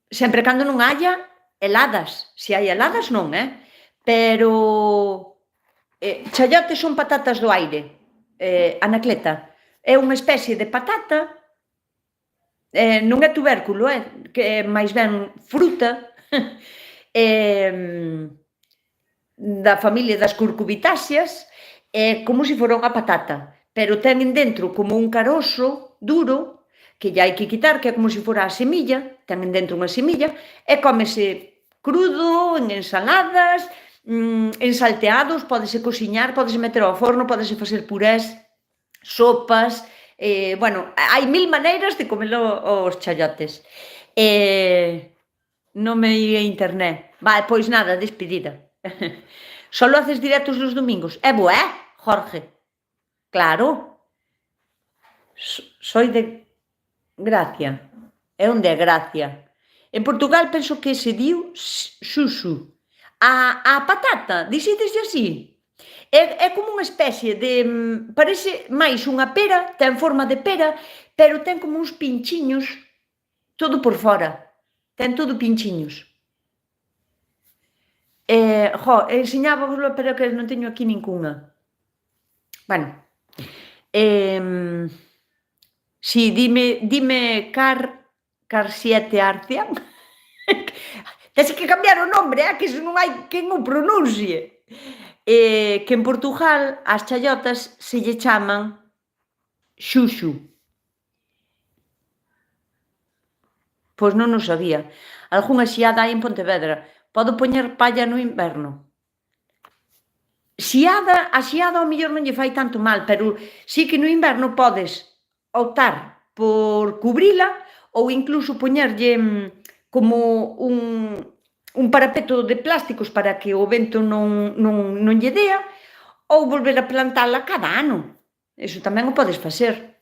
sempre cando non haya heladas. Se hai heladas non, pero chayotes son patatas do aire. Anacleta, é unha especie de patata, non é tubérculo, que é máis ben fruta, Da familia das curcubitáceas, é como se fora unha patata, pero ten dentro como un carozo duro, que lle hai que quitar, que é como se fora a semilla, ten dentro unha semilla, e cómese crudo, en ensaladas, en salteados, pódese cociñar, pódese meter ao forno, pódese facer purés, sopas, bueno, hai mil maneiras de comelo os chayotes. Non me ia a internet. Vale, pois nada, despedida. Solo haces directos los domingos? É bo, Jorge? Claro. Soy de Gracia. E onde é Gracia? En Portugal penso que se diu xuxu. A patata, dixíteslle así? É como unha especie de... Parece máis unha pera, ten forma de pera, pero ten como uns pinchiños todo por fora. Ten todo pinchiños. Ensiñáboslo, pero que non teño aquí ninguna. Bueno. Si, dime Car 7 Arcian. Tens que cambiar o nombre, que se non hai quen o pronuncie. Que en Portugal as chayotas se lle chaman xuxu. Pois non o sabía. Algúnha xiada hai en Pontevedra. Podo poñer palla no inverno? A xiada ao mellor non lle fai tanto mal, pero sí que no inverno podes optar por cubrila ou incluso poñerlle como un parapeto de plásticos para que o vento non lle dea, ou volver a plantala cada ano. Iso tamén o podes facer.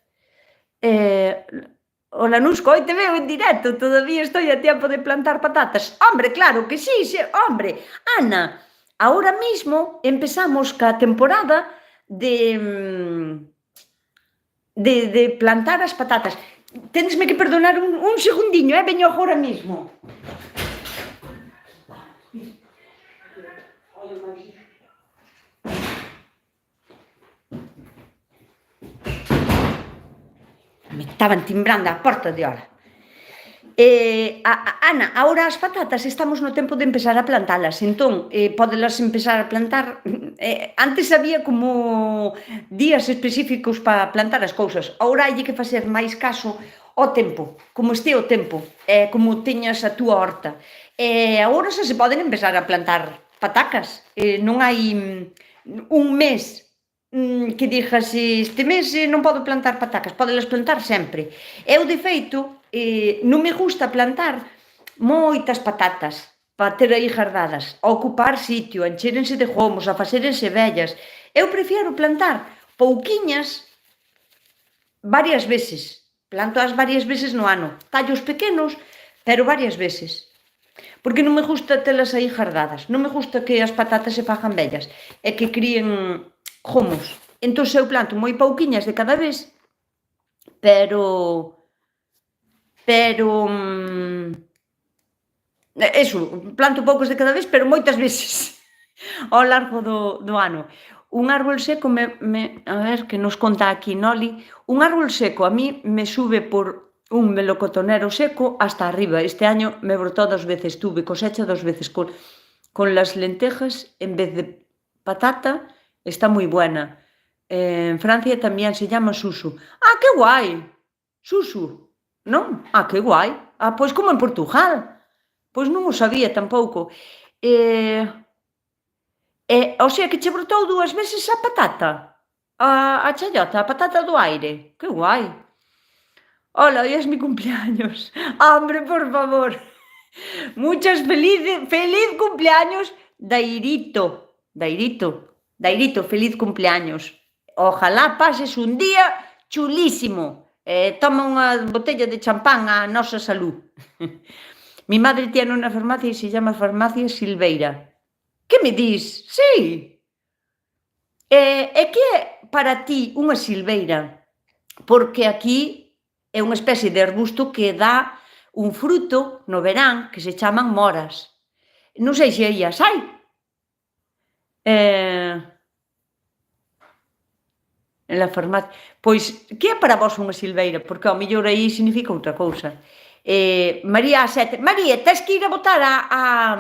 Ola, Nusco, hoy te veo en directo, todavía estoy a tiempo de plantar patatas. Hombre, claro que sí, hombre. Ana, ahora mismo empezamos ca temporada de plantar as patatas. Téndesme que perdonar un segundiño, veño agora mismo. Me estaban timbrando a porta de hora. Ana, ahora as patatas estamos no tempo de empezar a plantalas, entón, pódelas empezar a plantar. Antes había como días específicos para plantar as cousas, agora hai que facer máis caso ao tempo, como este o tempo, como teñas a túa horta. Agora xa se poden empezar a plantar patacas, non hai un mes que dixas este mes non podo plantar patacas, pódelas plantar sempre. Eu, de feito, non me gusta plantar moitas patatas para ter aí gardadas, a ocupar sitio, a encherense de gomos, a facerense vellas. Eu prefiero plantar pouquiñas varias veces. Plantoas varias veces no ano. Tallos pequenos, pero varias veces. Porque non me gusta telas aí gardadas. Non me gusta que as patatas se fagan vellas e que críen gomos. Entón eu planto moi pouquiñas de cada vez, pero eso, planto poucos de cada vez, pero moitas veces ao largo do ano. Un árbol seco a ver, que nos conta aquí Noli, un árbol seco a mí me sube por un melocotonero seco hasta arriba. Este año me brotou 2 veces, tuve cosecha 2 veces con las lentejas en vez de patata, está moi buena. En Francia tamén se llama susu. Que guai! Susu, non? Que guai. Pois como en Portugal. Pois non o sabía tampouco. O sea que che brotou 2 veces a patata? A chayota, a patata do aire? Que guai. Hola, hoy es mi cumpleaños. Hombre, por favor. Muchas feliz cumpleaños, Dairito. Dairito, feliz cumpleaños. Ojalá pases un día chulísimo. Toma unha botella de champán a nosa salud. Mi madre tiene una farmacia y se llama Farmacia Silveira. Que me dis? Sí. E que é para ti unha silveira? Porque aquí é unha especie de arbusto que dá un fruto no verán que se chaman moras. Non sei se aí as hai. En la farmacia. Pois, que é para vos unha silveira? Porque ao mellor aí significa outra cousa. María A7, María, tes que ir a votar a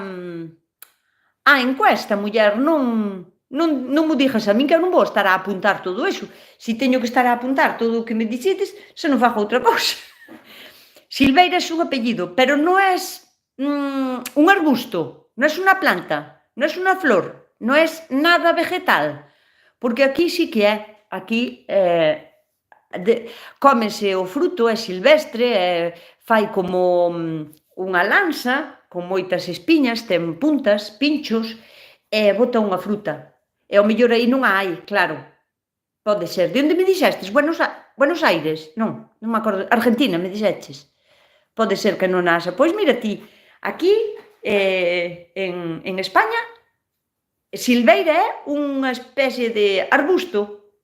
encuesta, muller, non mo digas a min que eu non vou estar a apuntar todo iso. Si teño que estar a apuntar todo o que me dicides, se non fago outra cousa. Silveira é un apellido, pero non é un arbusto, non é unha planta, non é unha flor, non é nada vegetal, porque aquí sí que é, aquí cómese o fruto, é silvestre, fai como unha lanza, con moitas espiñas, ten puntas, pinchos, e bota unha fruta. E ao mellor aí non a hai, claro. Pode ser. De onde me dixestes? Buenos Aires? Non me acordo. Argentina, me dixeches? Pode ser que non haxa. Pois mira ti, aquí en España, silveira é unha especie de arbusto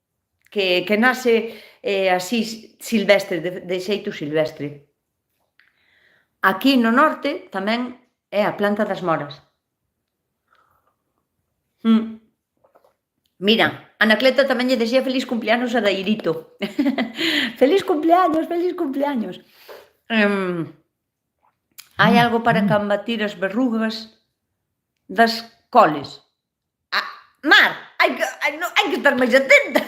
que nace así silvestre, de xeito silvestre. Aquí no norte tamén é a planta das moras. Mira, Anacleta tamén lle desea feliz cumpleaños a Dairito. Feliz cumpleaños, feliz cumpleaños. Hai algo para combatir as verrugas das coles? Mar, hai que estar máis atenta.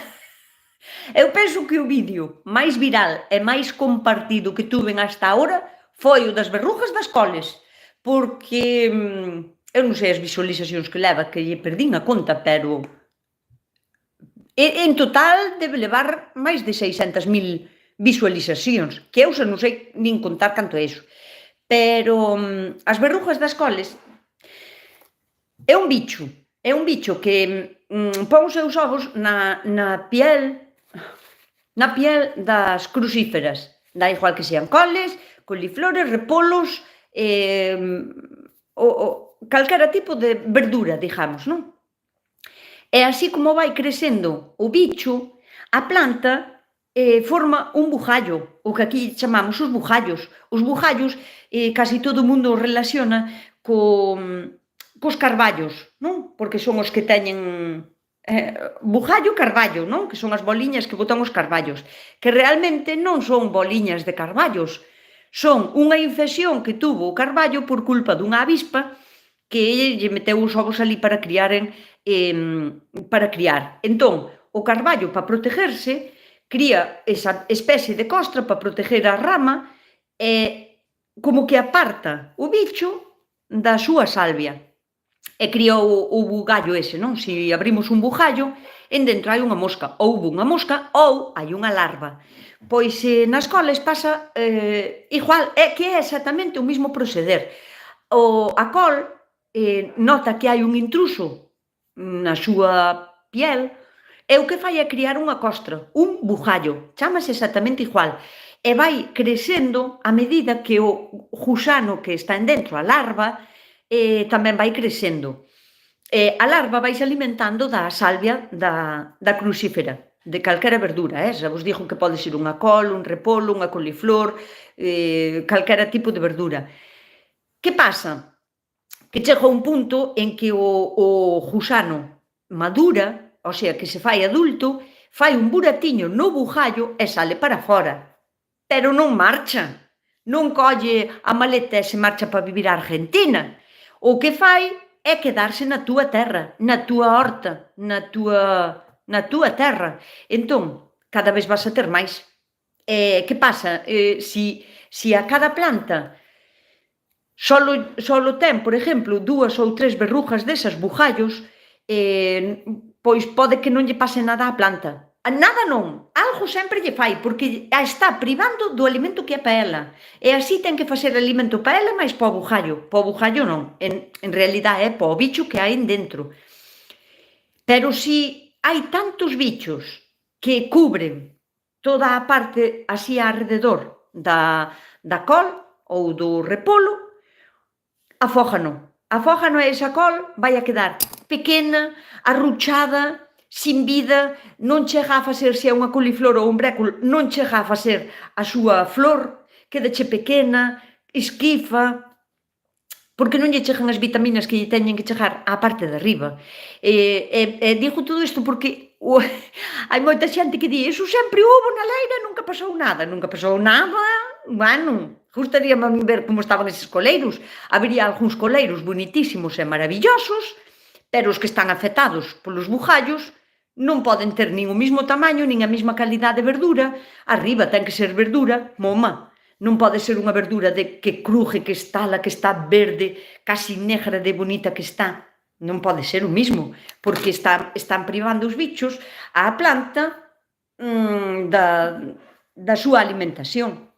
Eu penso que o vídeo máis viral e máis compartido que tuven hasta ahora foi o das verrugas das coles, porque eu non sei as visualizacións que leva, que lle perdín a conta, pero en total debe levar máis de 600.000 visualizacións, que eu xa non sei nin contar canto é iso. Pero as verrugas das coles é un bicho que pon os seus ovos na piel das crucíferas. Da igual que sean coles, coliflores, repolos, calquera tipo de verdura, digamos, non? E así como vai crecendo o bicho, a planta forma un bujallo, o que aquí chamamos os bujallos. Os bujallos casi todo o mundo relaciona cos carballos, non? Porque son os que teñen bujallo, carballo, non? Que son as boliñas que botan os carballos, que realmente non son boliñas de carballos, son unha infección que tuvo o carballo por culpa dunha avispa que lle meteu os ovos ali para criar. Entón, o carballo, para protegerse, cría esa especie de costra para proteger a rama e como que aparta o bicho da súa salvia. E cría o bugallo ese, non? Se abrimos un bugallo, en dentro hai unha mosca, ou houve unha mosca, ou hai unha larva. Pois nas coles pasa igual, é que é exactamente o mismo proceder. A col nota que hai un intruso na súa piel, e o que fai é criar unha costra, un bugallo, chamase exactamente igual, e vai crecendo a medida que o gusano que está en dentro, a larva, tamén vai crecendo. A larva vais alimentando da salvia da crucífera, de calquera verdura, xa vos digo que pode ser unha col, un repolo, unha coliflor, calquera tipo de verdura. Que pasa? Que chega un punto en que o gusano madura, o sea, que se fai adulto, fai un buratiño no bugallo e sale para fora. Pero non marcha, non colle a maleta e se marcha para vivir a Argentina. O que fai é quedarse na túa terra, na túa horta, na túa terra. Entón, cada vez vas a ter máis. Que pasa? Si a cada planta solo ten, por exemplo, 2 ou 3 verrugas desas bugallos, pois pode que non lle pase nada á planta. Nada non, algo sempre lle fai, porque a está privando do alimento que é para ela. E así ten que facer alimento para ela, máis para o bugallo. Para o bugallo non, en realidade é para o bicho que hai dentro. Pero si hai tantos bichos que cubren toda a parte así alrededor da col ou do repolo, afógano e esa col vai a quedar pequena, arruchada, sin vida, non chega a facer, se é unha coliflor ou un brécol, non chega a facer a súa flor, quedache pequena, esquifa, porque non lle chegan as vitaminas que lle teñen que chegar á parte de arriba. Digo todo isto porque hai moita xente que di, iso sempre houve na leira, nunca pasou nada. Nunca pasou nada, bueno, gustaríame a mí ver como estaban eses coleiros. Habería algúns coleiros bonitísimos e maravillosos, pero os que están afectados polos bugallos non poden ter nin o mesmo tamaño, nin a mesma calidade de verdura. Arriba ten que ser verdura, moma. Non pode ser unha verdura que cruje, que estala, que está verde, casi negra de bonita que está. Non pode ser o mismo, porque están privando os bichos á planta da súa alimentación.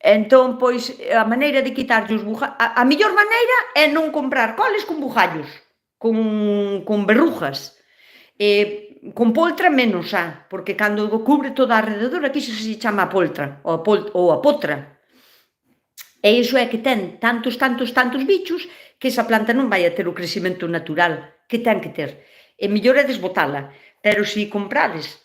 Entón, pois, a maneira de quitarlle os bugallos, a mellor maneira é non comprar coles con bugallos, con verrugas. Con poltra menos porque cando cubre toda a arrededor, aquí se chama a poltra, ou a potra. E iso é que ten tantos bichos que esa planta non vai a ter o crecemento natural que ten que ter. E mellor é desbotala. Pero se comprades,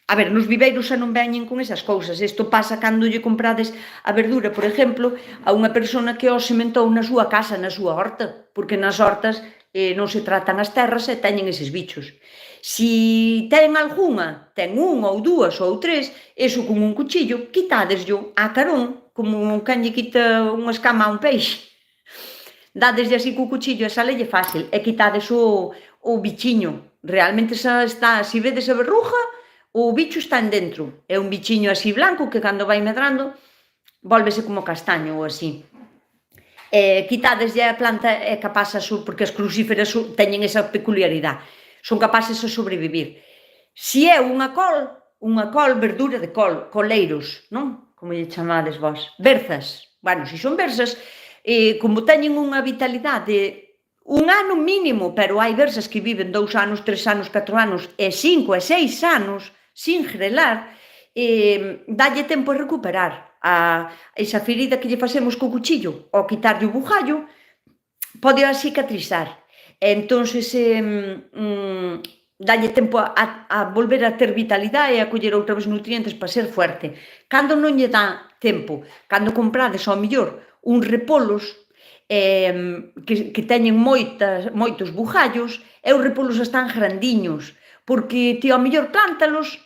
a ver, nos viveiros xa non veñen con esas cousas. Isto pasa cando lle comprades a verdura, por exemplo, a unha persona que o sementou na súa casa, na súa horta, porque nas hortas non se tratan as terras e teñen eses bichos. Si ten algunha, ten unha ou dúas ou tres, eso con un cuchillo, quitádeslo a carón, como quen lle quita unha escama a un peixe. Dádeslle así co cuchillo, esa lelle fácil, e quitades o bichiño. Realmente xa está, se vedes a verruga, o bicho está en dentro. É un bichiño así blanco que cando vai medrando, volvese como castaño ou así. Quitadeslle a planta é capaz, porque as crucíferas teñen esa peculiaridade, son capaces de sobrevivir. Si é unha col, verdura de col, coleiros, non? Como lle chamades vós? Berzas. Bueno, se son berzas, como teñen unha vitalidade un ano mínimo, pero hai berzas que viven 2 anos, 3 anos, 4 anos, e 5 e 6 anos, sin grelar, dalle tempo a recuperar esa ferida que lle facemos co cuchillo, ao quitarlle o bugallo, pode a cicatrizar. Entonces, dalle tempo a volver a ter vitalidade e a coller outra vez nutrientes para ser fuerte. Cando non lle dá tempo, cando comprades ao mellor uns repolos que teñen moitos bugallos, e os repolos están grandiños, porque ti ao mellor plántalos,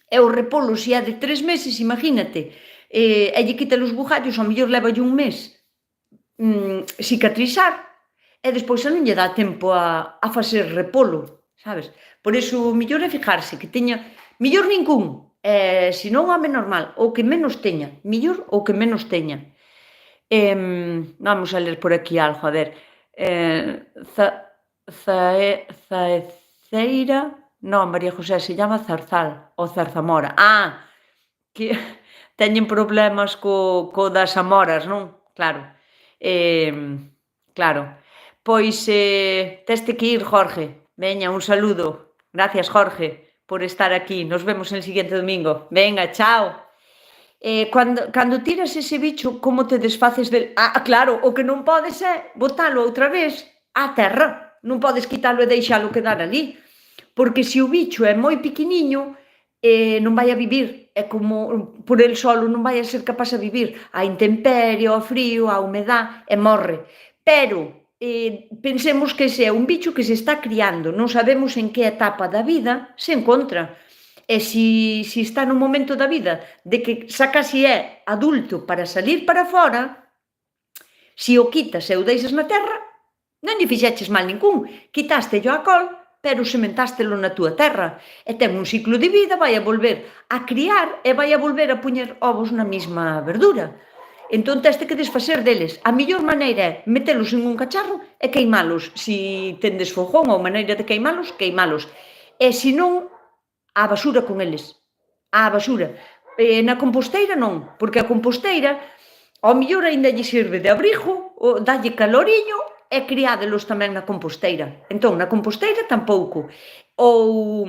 e o repolo, se é de 3 meses, imagínate, e lle quita os bugallos, ao mellor levalle un mes cicatrizar, e despois xa non lle dá tempo a facer repolo, sabes? Por iso, o mellor é fijarse que teña, mellor ningún, se non home normal, o que menos teña, mellor o que menos teña. Vamos a ler por aquí algo, a ver. Zaeceira, non, María José, se llama zarzal, ou zarzamora. Que teñen problemas co das amoras, non? Claro. Claro. Pois teste que ir, Jorge. Veña, un saludo. Gracias, Jorge, por estar aquí. Nos vemos el siguiente domingo. Venga, chao. Cando tiras ese bicho, como te desfaces del... claro, o que non podes é botalo outra vez á terra. Non podes quitalo e deixalo quedar ali. Porque se o bicho é moi pequeniño, non vai a vivir. É como por el solo, non vai a ser capaz de vivir. A intemperie, ao frío, a humedad, e morre. Pero pensemos que ese é un bicho que se está criando, non sabemos en que etapa da vida se encontra. E se está nun momento da vida de que xa casi é adulto para salir para fora, se o quitas e o deixas na terra, non lle fixeches mal ningún, quitástelo a col, pero sementástelo na túa terra, e ten un ciclo de vida, vai a volver a criar e vai a volver a poñer ovos na mesma verdura. Entón, teste que desfacer deles. A mellor maneira é metelos en un cacharro e queimalos. Se tendes fogón ou maneira de queimalos, queimalos. E se non, á basura con eles. Á basura. Na composteira non, porque a composteira ao mellor aínda lle serve de abrigo, dalle caloriño e criádelos tamén na composteira. Entón, na composteira tampouco. Ou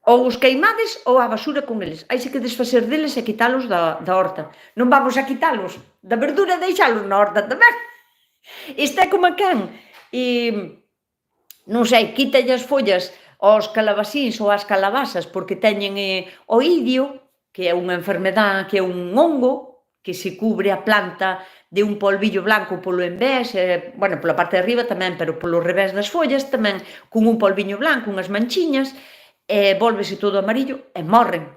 os queimades ou a basura con eles. Hai que desfacer deles e quitalos da horta. Non vamos a quitalos da verdura e deixalos na horta tamén. Isto é como quen, non sei, quítalle as follas aos calabasíns ou ás calabasas porque teñen o idio, que é unha enfermedade, que é un hongo, que se cubre a planta de un polvillo blanco polo envés, bueno, pola parte de arriba tamén, pero polo revés das follas tamén, con un polviño blanco, unhas manchiñas, volvese todo amarillo e morren.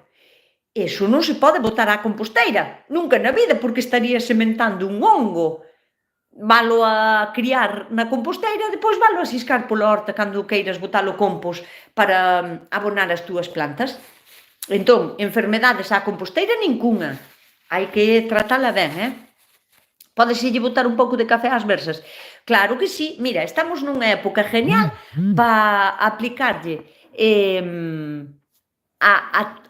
Eso non se pode botar á composteira, nunca na vida, porque estaría sementando un hongo. Valo a criar na composteira, depois valo a xiscar pola horta cando queiras botalo compost para abonar as túas plantas. Entón, enfermedades á composteira nincunha. Hai que tratala ben, Pódeselle botar un pouco de café ás versas. Claro que sí, mira, estamos nunha época genial para aplicarlle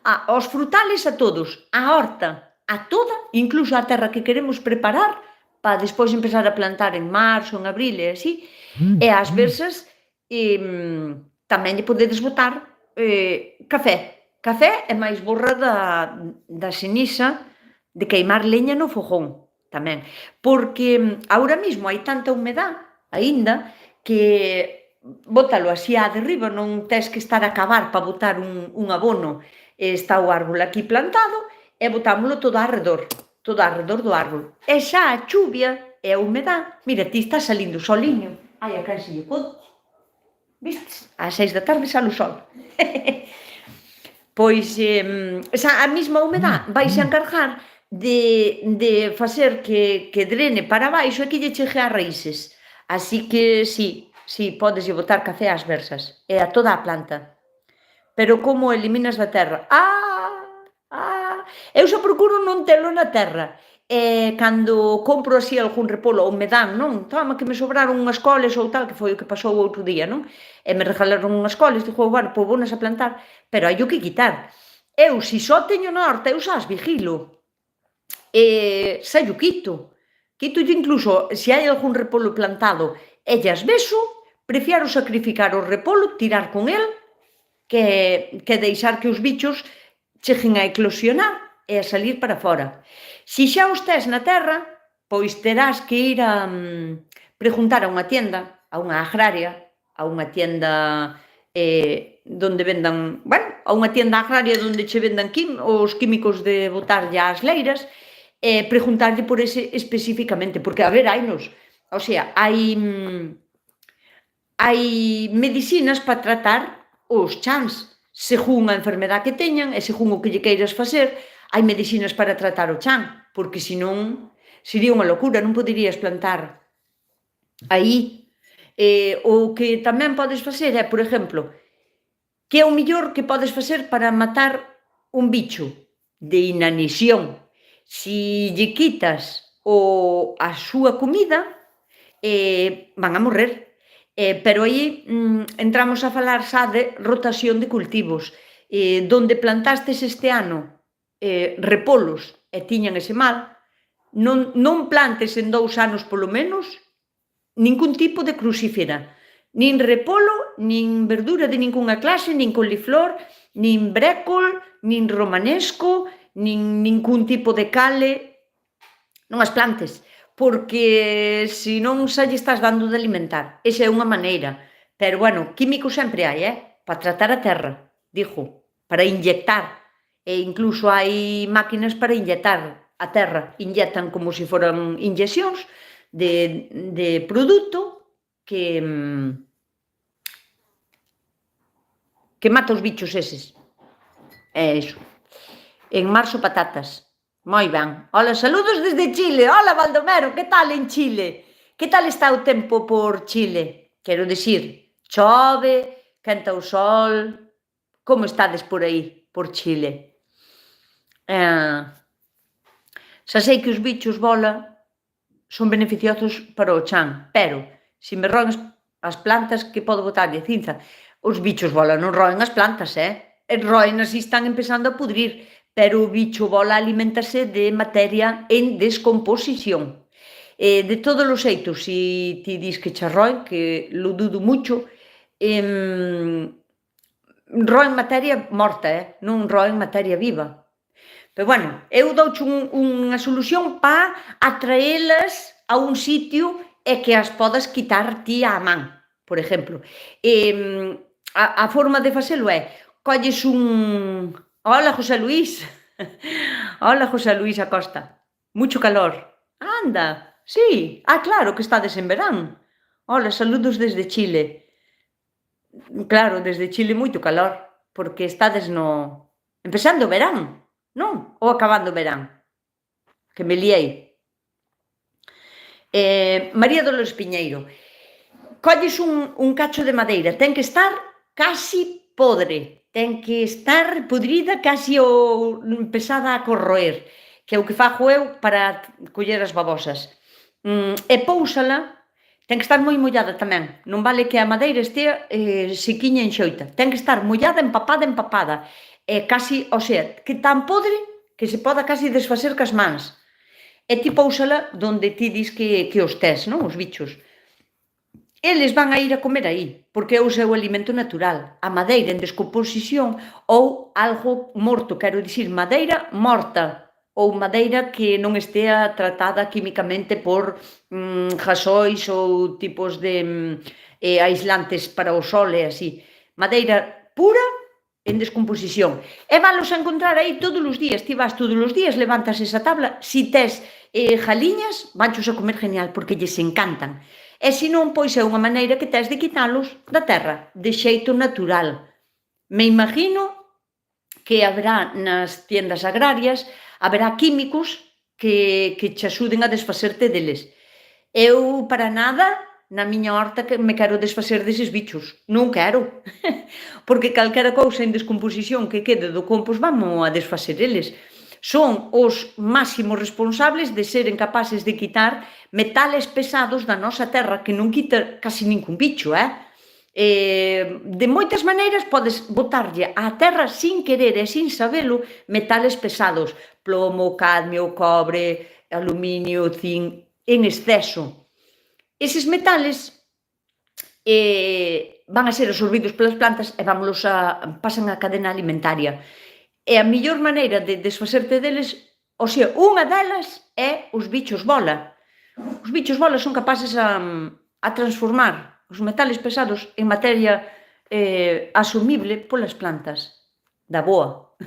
aos frutales a todos, a horta, a toda, incluso a terra que queremos preparar para despois empezar a plantar en marzo, en abril e así, e ás versas tamén lle podedes botar café. Café é máis borra da ceniza de queimar leña no fogón, tamén. Porque agora mesmo hai tanta humedad, aínda, que bótalo así á derriba, non tes que estar a cavar para botar un abono. Está o árbol aquí plantado e botámolo todo arredor do árbol. E xa a chuvia e a humedad, mira, ti está salindo o soliño. Ai, a quen se lle pode. Vistes? Ás 6 da tarde sale o sol. Pois xa a mesma humedad vaise encargar de facer que drene para baixo e que lle chegue ás raíces. Así que sí, podeslle botar café ás versas e a toda a planta. Pero como eliminas da terra? Eu xa procuro non telo na terra. Cando compro así algún repolo ou me dan, non? Toma, que me sobraron unhas coles ou tal, que foi o que pasou o outro día, non? E me regalaron unhas coles, digo, bueno, pois vounas a plantar, pero hai o que quitar. Eu, se só teño na horta, eu xa as vigilo. Xa o quito. Quitolle incluso, se hai algún repolo plantado e llas vexo, prefiero sacrificar o repolo, tirar con el, que deixar que os bichos cheguen a eclosionar e a salir para fora. Se xa os tes na terra, pois terás que ir a preguntar a unha tienda, a unha agraria, a unha tienda donde vendan, bueno, a unha tienda agraria onde che vendan os químicos de botarlle ás leiras, preguntarlle por ese especificamente, porque, a ver, hainos, o sea, hai medicinas para tratar os chans, según a enfermedad que teñan e según o que lle queiras facer, hai medicinas para tratar o chan, porque senón sería unha locura, non poderías plantar aí. O que tamén podes facer é, por exemplo, que é o mellor que podes facer para matar un bicho de inanición. Si lle quitas a súa comida, van a morrer. Pero aí entramos a falar xa de rotación de cultivos. Donde plantastes este ano repolos e tiñan ese mal, non plantes en 2 anos polo menos ningún tipo de crucífera, nin repolo, nin verdura de ningunha clase, nin coliflor, nin brécol, nin romanesco, nin ningún tipo de cale, non as plantes, porque senón xa lle estás dando de alimentar. Esa é unha maneira, pero, bueno, químicos sempre hai, para tratar a terra, digo, para inyectar, e incluso hai máquinas para inyectar a terra, inyectan como se foran inyeccións de produto que mata os bichos eses. É iso. En marzo patatas. Moi ben. Ola, saludos desde Chile. Ola, Baldomero, que tal en Chile? Que tal está o tempo por Chile? Quero dicir, chove, quenta o sol. Como estades por aí, por Chile? Xa sei que os bichos bola son beneficiosos para o chan, pero se me roen as plantas, que podo botarlle cinza? Os bichos bola non roen as plantas, roen así están empezando a pudrir, pero o bicho bola alimentase de materia en descomposición. De todos os xeitos, se ti dis que che roen, que lo dudo mucho, roen materia morta, non roen materia viva. Pero, bueno, eu douche unha solución para atraelas a un sitio e que as podas quitar ti á man, por exemplo. A forma de facelo é, colles un... Hola, José Luis. Hola, José Luis Acosta. Mucho calor. Anda, sí. Claro, que estades en verán. Hola, saludos desde Chile. Claro, desde Chile moito calor. porque estades empezando o verán, non? Ou acabando o verán, que me liei. María Dolores Piñeiro, colles un cacho de madeira, ten que estar casi podre, ten que estar podrida casi empezada a corroer, que é o que fago eu para coller as babosas. E póusala, ten que estar moi mollada tamén, non vale que a madeira estea sequiña en xoita, ten que estar mollada, empapada, casi, o sea, que tan podre que se poda casi desfacer cas mans. E ti póusala donde ti dis que os tes, non? Os bichos. Eles van a ir a comer aí, porque é o seu alimento natural. A madeira en descomposición ou algo morto, quero dicir, madeira morta, ou madeira que non estea tratada químicamente por gasóis ou tipos de aislantes para o sol e así. Madeira pura en descomposición. E valos a encontrar aí todos os días. Ti vas todos os días, levantas esa tabla, si tes jaliñas, vanchos a comer genial, porque lles encantan. E se non, pois é unha maneira que tes de quitalos da terra, de xeito natural. Me imagino que haberá nas tiendas agrarias, haberá químicos que che axuden a desfacerte deles. Eu, para nada, na miña horta que me quero desfacer deses bichos. Non quero. Porque calquera cousa en descomposición que quede do compost vamos a desfacer eles. Son os máximos responsables de seren capaces de quitar metales pesados da nosa terra, que non quita casi ningún bicho, de moitas maneiras podes botarlle á terra sin querer e sin sabelo metales pesados, plomo, cadmio, cobre, aluminio, zinc, en exceso. Eses metales van a ser absorbidos pelas plantas e pasan a cadena alimentaria. E a mellor maneira de desfacerte deles, o sea, unha delas é os bichos bola. Os bichos bola son capaces a transformar os metales pesados en materia asumible polas plantas, da boa.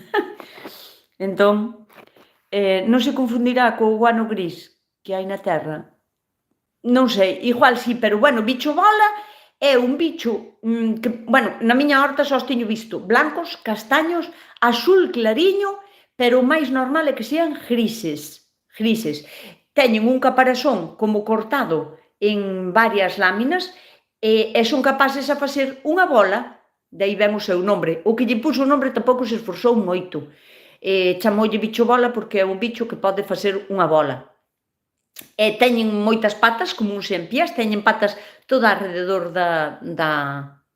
Entón, non se confundirá co guano gris que hai na terra? Non sei, igual sí, pero bueno, bicho bola é un bicho que, bueno, na miña horta só os teño visto blancos, castaños, azul clariño, pero o máis normal é que sean grises. Teñen un caparazón como cortado en varias láminas e son capaces a facer unha bola, de aí ven o seu nombre. O que lle puxo o nombre tampouco se esforzou moito. Chamoulle bicho bola porque é un bicho que pode facer unha bola. E teñen moitas patas, como uns empiás, teñen patas todo alrededor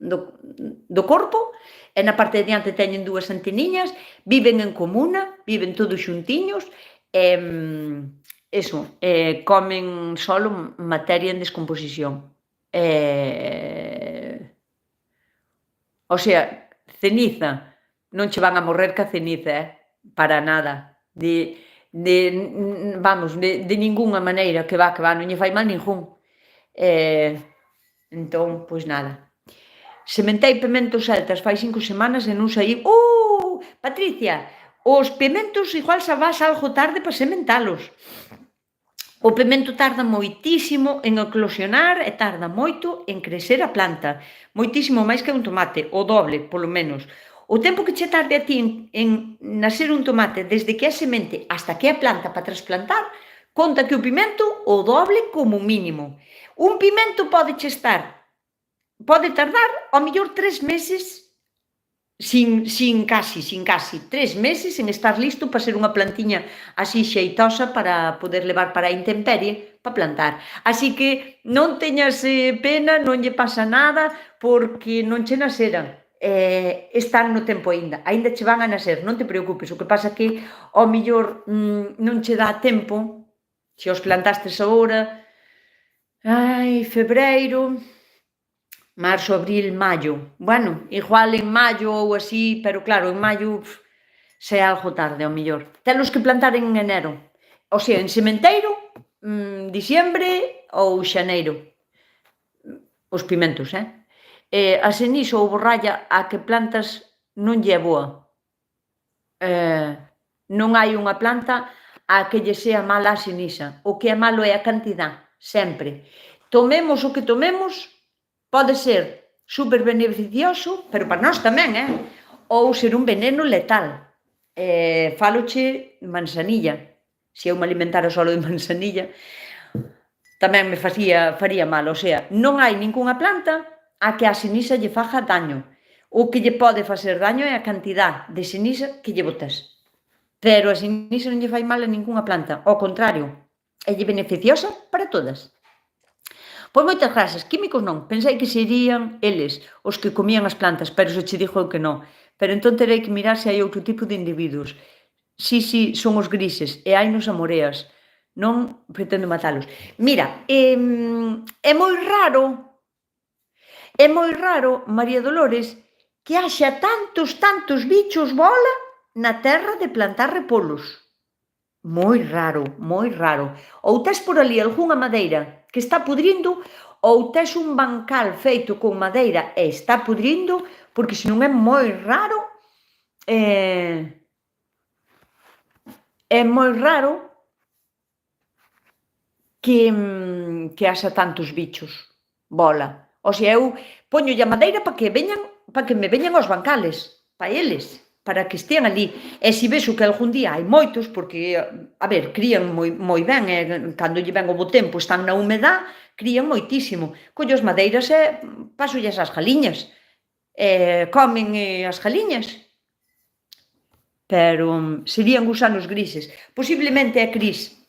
do corpo, e na parte de diante teñen dúas anteniñas, viven en comuna, viven todos xuntiños, comen solo materia en descomposición. O sea, ceniza, non che van a morrer ca ceniza, para nada. De ningunha maneira, que va, non lle fai mal ningún. Entón, pois nada. Sementei pementos celtas fai 5 semanas e non saí. Patricia, os pementos igual xa vas algo tarde para sementalos. O pemento tarda moitísimo en eclosionar e tarda moito en crecer a planta. Moitísimo máis que un tomate, o doble, polo menos. O tempo que che tarde a ti en nacer un tomate desde que é semente hasta que é planta para trasplantar, conta que o pimento o doble como mínimo. Un pimento pode tardar ao mellor 3 meses sin casi 3 meses en estar listo para ser unha plantiña así xeitosa para poder levar para a intemperie para plantar. Así que non teñas pena, non lle pasa nada porque non che naceran. Están no tempo aínda che van a nacer, non te preocupes. O que pasa que ao mellor non che dá tempo, se os plantastes agora, febreiro, marzo, abril, maio. Bueno, igual en maio ou así, pero claro, en maio se é algo tarde ao mellor. Telos que plantar en enero, o sea, en sementeiro, diciembre ou xaneiro, os pimentos, a ceniza ou borralla a que plantas non lle é boa. Non hai unha planta a que lle sea mala a ceniza. O que é malo é a cantidad, sempre. Tomemos o que tomemos, pode ser super beneficioso, pero para nós tamén, ou ser un veneno letal. Faloche manzanilla. Se eu me alimentara solo de manzanilla, tamén me faría mal. O sea, non hai ningunha planta a que a ceniza lle faga daño. O que lle pode facer daño é a cantidad de ceniza que lle botas. Pero a ceniza non lle fai mal a ningunha planta. Ao contrario, é lle beneficiosa para todas. Pois moitas grazas, químicos non. Pensei que serían eles os que comían as plantas, pero se che dixo eu que non. Pero entón terei que mirar se hai outro tipo de individuos. Si, son os grises, e hainos a moreas. Non pretendo matalos. Mira, é moi raro, María Dolores, que haxa tantos bichos bola na terra de plantar repolos. Moi raro, moi raro. Ou tes por ali algunha madeira que está pudrindo, ou tes un bancal feito con madeira e está pudrindo, porque senón é moi raro, é moi raro que haxa tantos bichos bola. O sea, eu poñolle a madeira para que me veñan aos bancales, para eles, para que estean ali. E se vexo que algún día hai moitos, porque, a ver, crían moi ben, e cando lle ven o bo tempo, están na humedad, crían moitísimo. Collo as madeiras e pásolles ás galiñas. Comen as galiñas. Pero serían gusanos grises. Posiblemente é gris.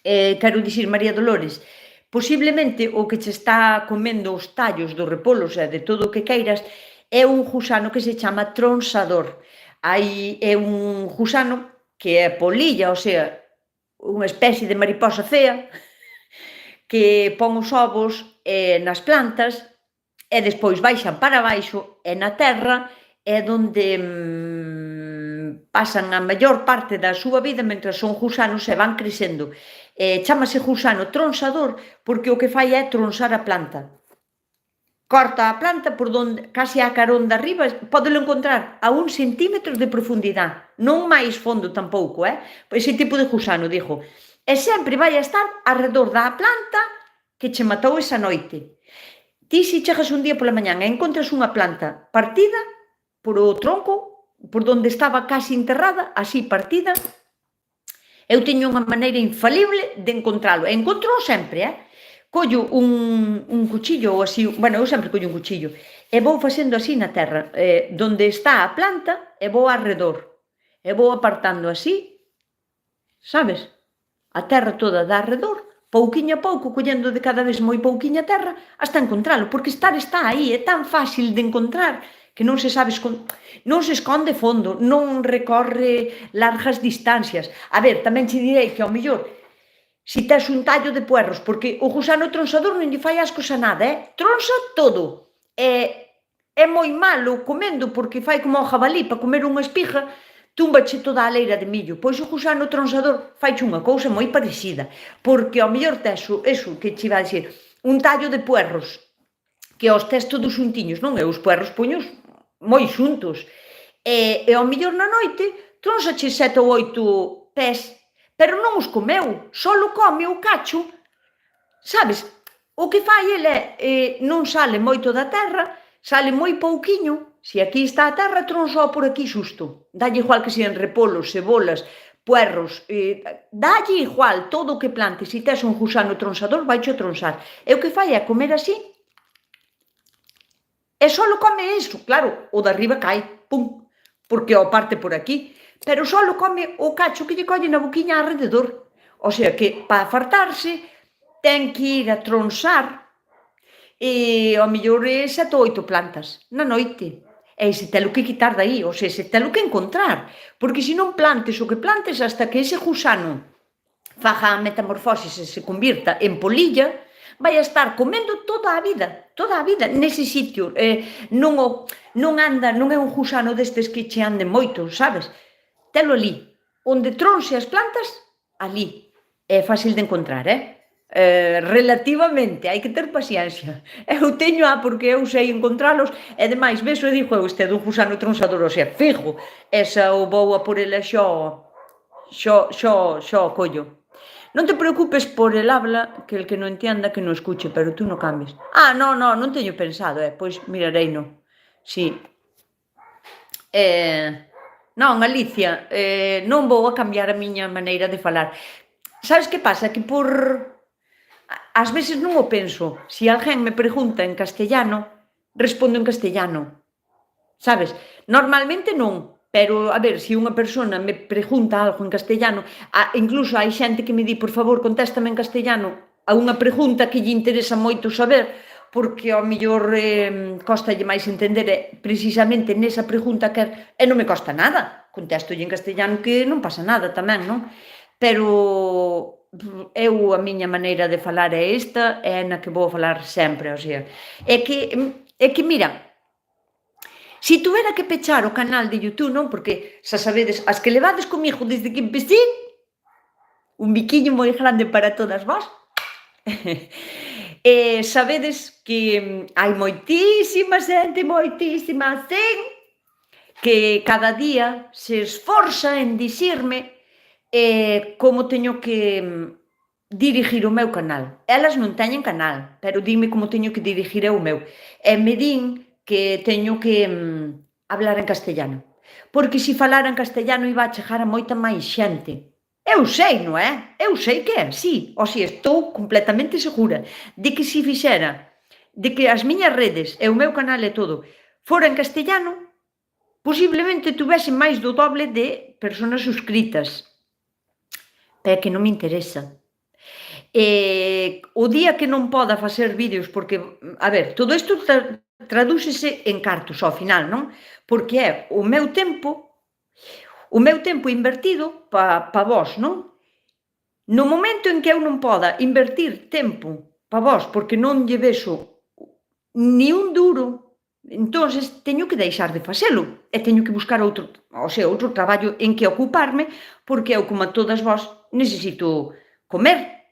Quero dicir, María Dolores, posiblemente o que che está comendo os tallos dos repolos e de todo o que queiras é un gusano que se chama tronsador. É un gusano que é polilla, o sea, unha especie de mariposa cea, que pon os ovos nas plantas e despois baixan para baixo e na terra é onde pasan a maior parte da súa vida mentre son gusanos e van crecendo. Chámase gusano tronsador porque o que fai é tronsar a planta. Corta a planta por donde, case a carón de arriba, pódelo encontrar a 1 centímetro de profundidade, non máis fondo tampouco, ese tipo de gusano, digo. E sempre vai a estar arredor da planta que che matou esa noite. Ti se chegas un día pola mañán e encontras unha planta partida por o tronco, por donde estaba casi enterrada, así partida, eu teño unha maneira infalible de encontralo. E encontro sempre, collo un cuchillo ou así, bueno, eu sempre collo un cuchillo, e vou facendo así na terra, donde está a planta, e vou arredor, e vou apartando así, sabes? A terra toda de arredor, pouquiño a pouco, collendo de cada vez moi pouquiña terra, hasta encontralo, porque está aí, é tan fácil de encontrar, que non se esconde fondo, non recorre largas distancias. A ver, tamén che direi que ao mellor, se tes un tallo de puerros, porque o gusano tronsador non lle fai ascos a nada, tronsa todo. É moi malo comendo, porque fai como o jabalí, para comer unha espiga, túmbache toda a leira de millo. Pois o gusano tronsador faiche unha cousa moi parecida, porque ao mellor tes eso que che vai a dicir, un tallo de puerros, que os tes todos xuntiños, non? E os puerros poños moi xuntos. E ao mellor na noite tronsache 7 ou 8 pés, pero non os comeu, só come o cacho, sabes? O que fai ele non sale moito da terra, sale moi pouquiño. Se aquí está a terra, tronsou por aquí xusto. Dalle igual que sean repolos, cebolas, puerros, dalle igual, todo o que plantes. Se tes un gusano tronsador, vaicho tronsar. E o que fai é comer así, e só come iso, claro, o de arriba cai, pum, porque o parte por aquí, pero só come o cacho que lle colle na boquiña alrededor. O sea que, para fartarse, ten que ir a tronsar, e ao mellor 7 ou 8 plantas na noite. E se telo que quitar daí, ou sea, se telo que encontrar, porque se non plantes o que plantes hasta que ese gusano faga a metamorfosis e se convirta en polilla, vai a estar comendo toda a vida, nese sitio. Non é un gusano destes que che anden moito, sabes? Telo ali, onde tronse as plantas, ali. É fácil de encontrar, relativamente, hai que ter paciencia. Eu teño porque eu sei encontralos, e demais, vexo e digo, este é dun gusano tronsador, o sea, fijo, esa o vou a por ela xo collo. Non te preocupes por el habla, que el que non entienda que non escuche, pero tú non cambies. Non teño pensado, pois mirareino. Sí. Non, Alicia, non vou a cambiar a miña maneira de falar. Sabes que pasa? Que ás veces non o penso. Se alguén me pregunta en castellano, respondo en castellano, sabes? Normalmente non, pero, a ver, se unha persona me pregunta algo en castellano, incluso hai xente que me di, por favor, contéstame en castellano a unha pregunta que lle interesa moito saber, porque ao mellor costalle máis entender, precisamente nesa pregunta e non me costa nada, contéstolle en castellano que non pasa nada tamén, non? Pero eu a miña maneira de falar é esta, é na que vou falar sempre, o sea, é que mira, se tuvera que pechar o canal de YouTube, non? Porque xa sabedes, as que levades comigo desde que empecé, un biquiño moi grande para todas vós. Sabedes que hai moitísima que cada día se esforza en dicirme como teño que dirixir o meu canal. Elas non teñen canal, pero dime como teño que dirixir o meu. E me din que teño que hablar en castellano. Porque se falara en castellano iba a chegar a moita máis xente. Eu sei, non é? Eu sei que é así. O sea, estou completamente segura de que se fixera, de que as miñas redes e o meu canal e todo fora en castellano, posiblemente tuvese máis do doble de persoas suscritas. Pero é que non me interesa. O día que non poda facer vídeos, porque, a ver, todo isto tradúcese en cartos ao final, non? Porque é o meu tempo invertido pa vós, non? No momento en que eu non poda invertir tempo pa vós, porque non lle vexo ni un duro, entonces teño que deixar de facelo e teño que buscar outro traballo en que ocuparme, porque eu, como a todas vós, necesito comer,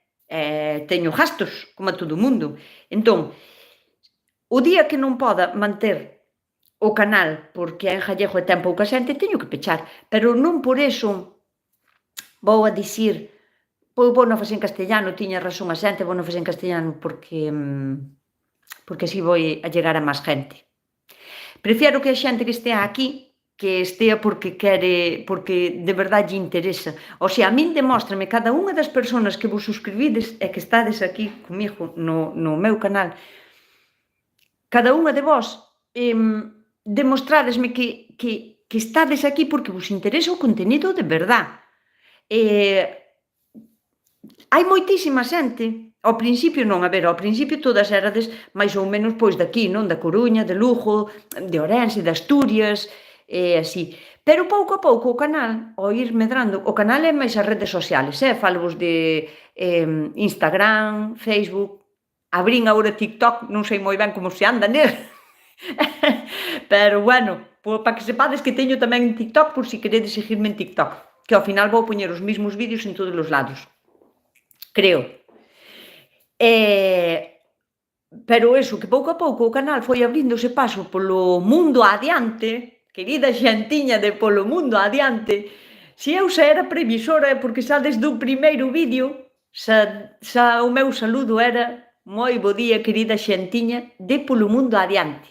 teño gastos, como a todo o mundo. Entón, o día que non poda manter o canal, porque en gallego e ten pouca xente, teño que pechar, pero non por eso vou a dicir, pois vou non facer en castellano, tiña razón a xente, vou non facer en castellano porque así voi a chegar a máis gente. Prefiero que a xente que estea aquí, que estea porque quere, porque de verdade lle interesa. O sea, a min demóstrame cada unha das persoas que vos suscribides e que estades aquí comigo no meu canal, cada unha de vós demostrádesme que estades aquí porque vos interesa o contenido de verdade. Hai moitísima xente, ao principio non, a ver, ao principio todas erades máis ou menos pois daqui, non? Da Coruña, de Lugo, de Ourense, de Asturias, así. Pero pouco a pouco o canal, ao ir medrando, o canal é máis as redes sociales, falevos de Instagram, Facebook, abrín agora TikTok, non sei moi ben como se anda nel, pero bueno, para que sepades que teño tamén TikTok por si queredes seguirme en TikTok, que ao final vou poñer os mesmos vídeos en todos os lados, creo. Pero eso, que pouco a pouco o canal foi abríndose paso polo mundo adiante, querida xentiña de polo mundo adiante, se eu xa era previsora, porque xa desde o primeiro vídeo, xa o meu saludo era moi bo día, querida xentiña de polo mundo adiante.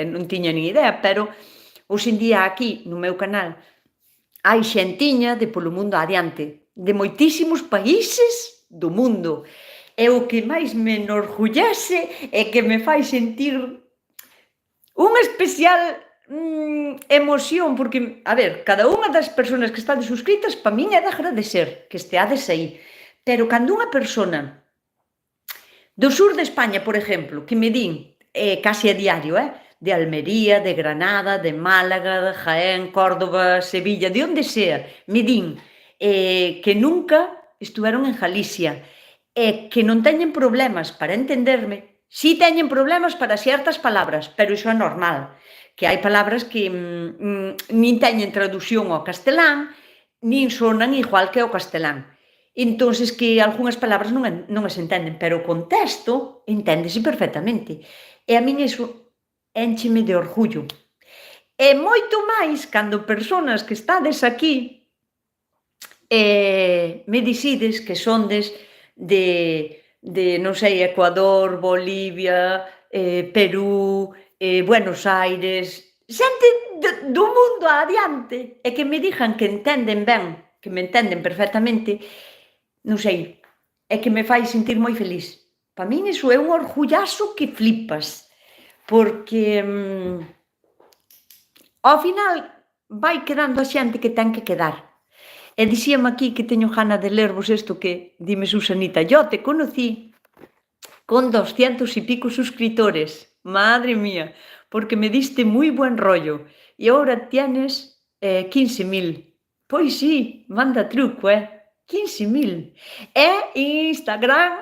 Non tiña nin idea, pero hoxe en día aquí, no meu canal, hai xentiña de polo mundo adiante, de moitísimos países do mundo. E o que máis me enorgullece e que me fai sentir unha especial emoción, porque, a ver, cada unha das persoas que estades suscritas, pa min é de agradecer que esteades aí. Pero cando unha persona do sur de España, por exemplo, que me din, case a diario, de Almería, de Granada, de Málaga, de Jaén, Córdoba, Sevilla, de onde sea, me din que nunca estuveron en Galicia e que non teñen problemas para entenderme, si teñen problemas para certas palabras, pero iso é normal, que hai palabras que nin teñen traducción ao castelán, nin sonan igual que ao castelán. Entonces que algunhas palabras non as entenden, pero o contexto enténdese perfectamente. E a min iso éncheme de orgullo. E moito máis cando persoas que estades aquí me dicides que sondes de non sei, Ecuador, Bolivia, Perú, Buenos Aires, xente do mundo adiante e que me digan que entenden ben, que me entenden perfectamente, non sei, é que me fai sentir moi feliz. Para min iso é un orgullazo que flipas, porque ao final vai quedando a xente que ten que quedar. E dixíame aquí que teño gana de lervos isto que, dime Susanita, yo te conocí con 200 y pico suscriptores. Madre mía, porque me diste muy buen rollo. Y ahora tienes 15.000. Pois sí, manda truco, 15.000. E Instagram,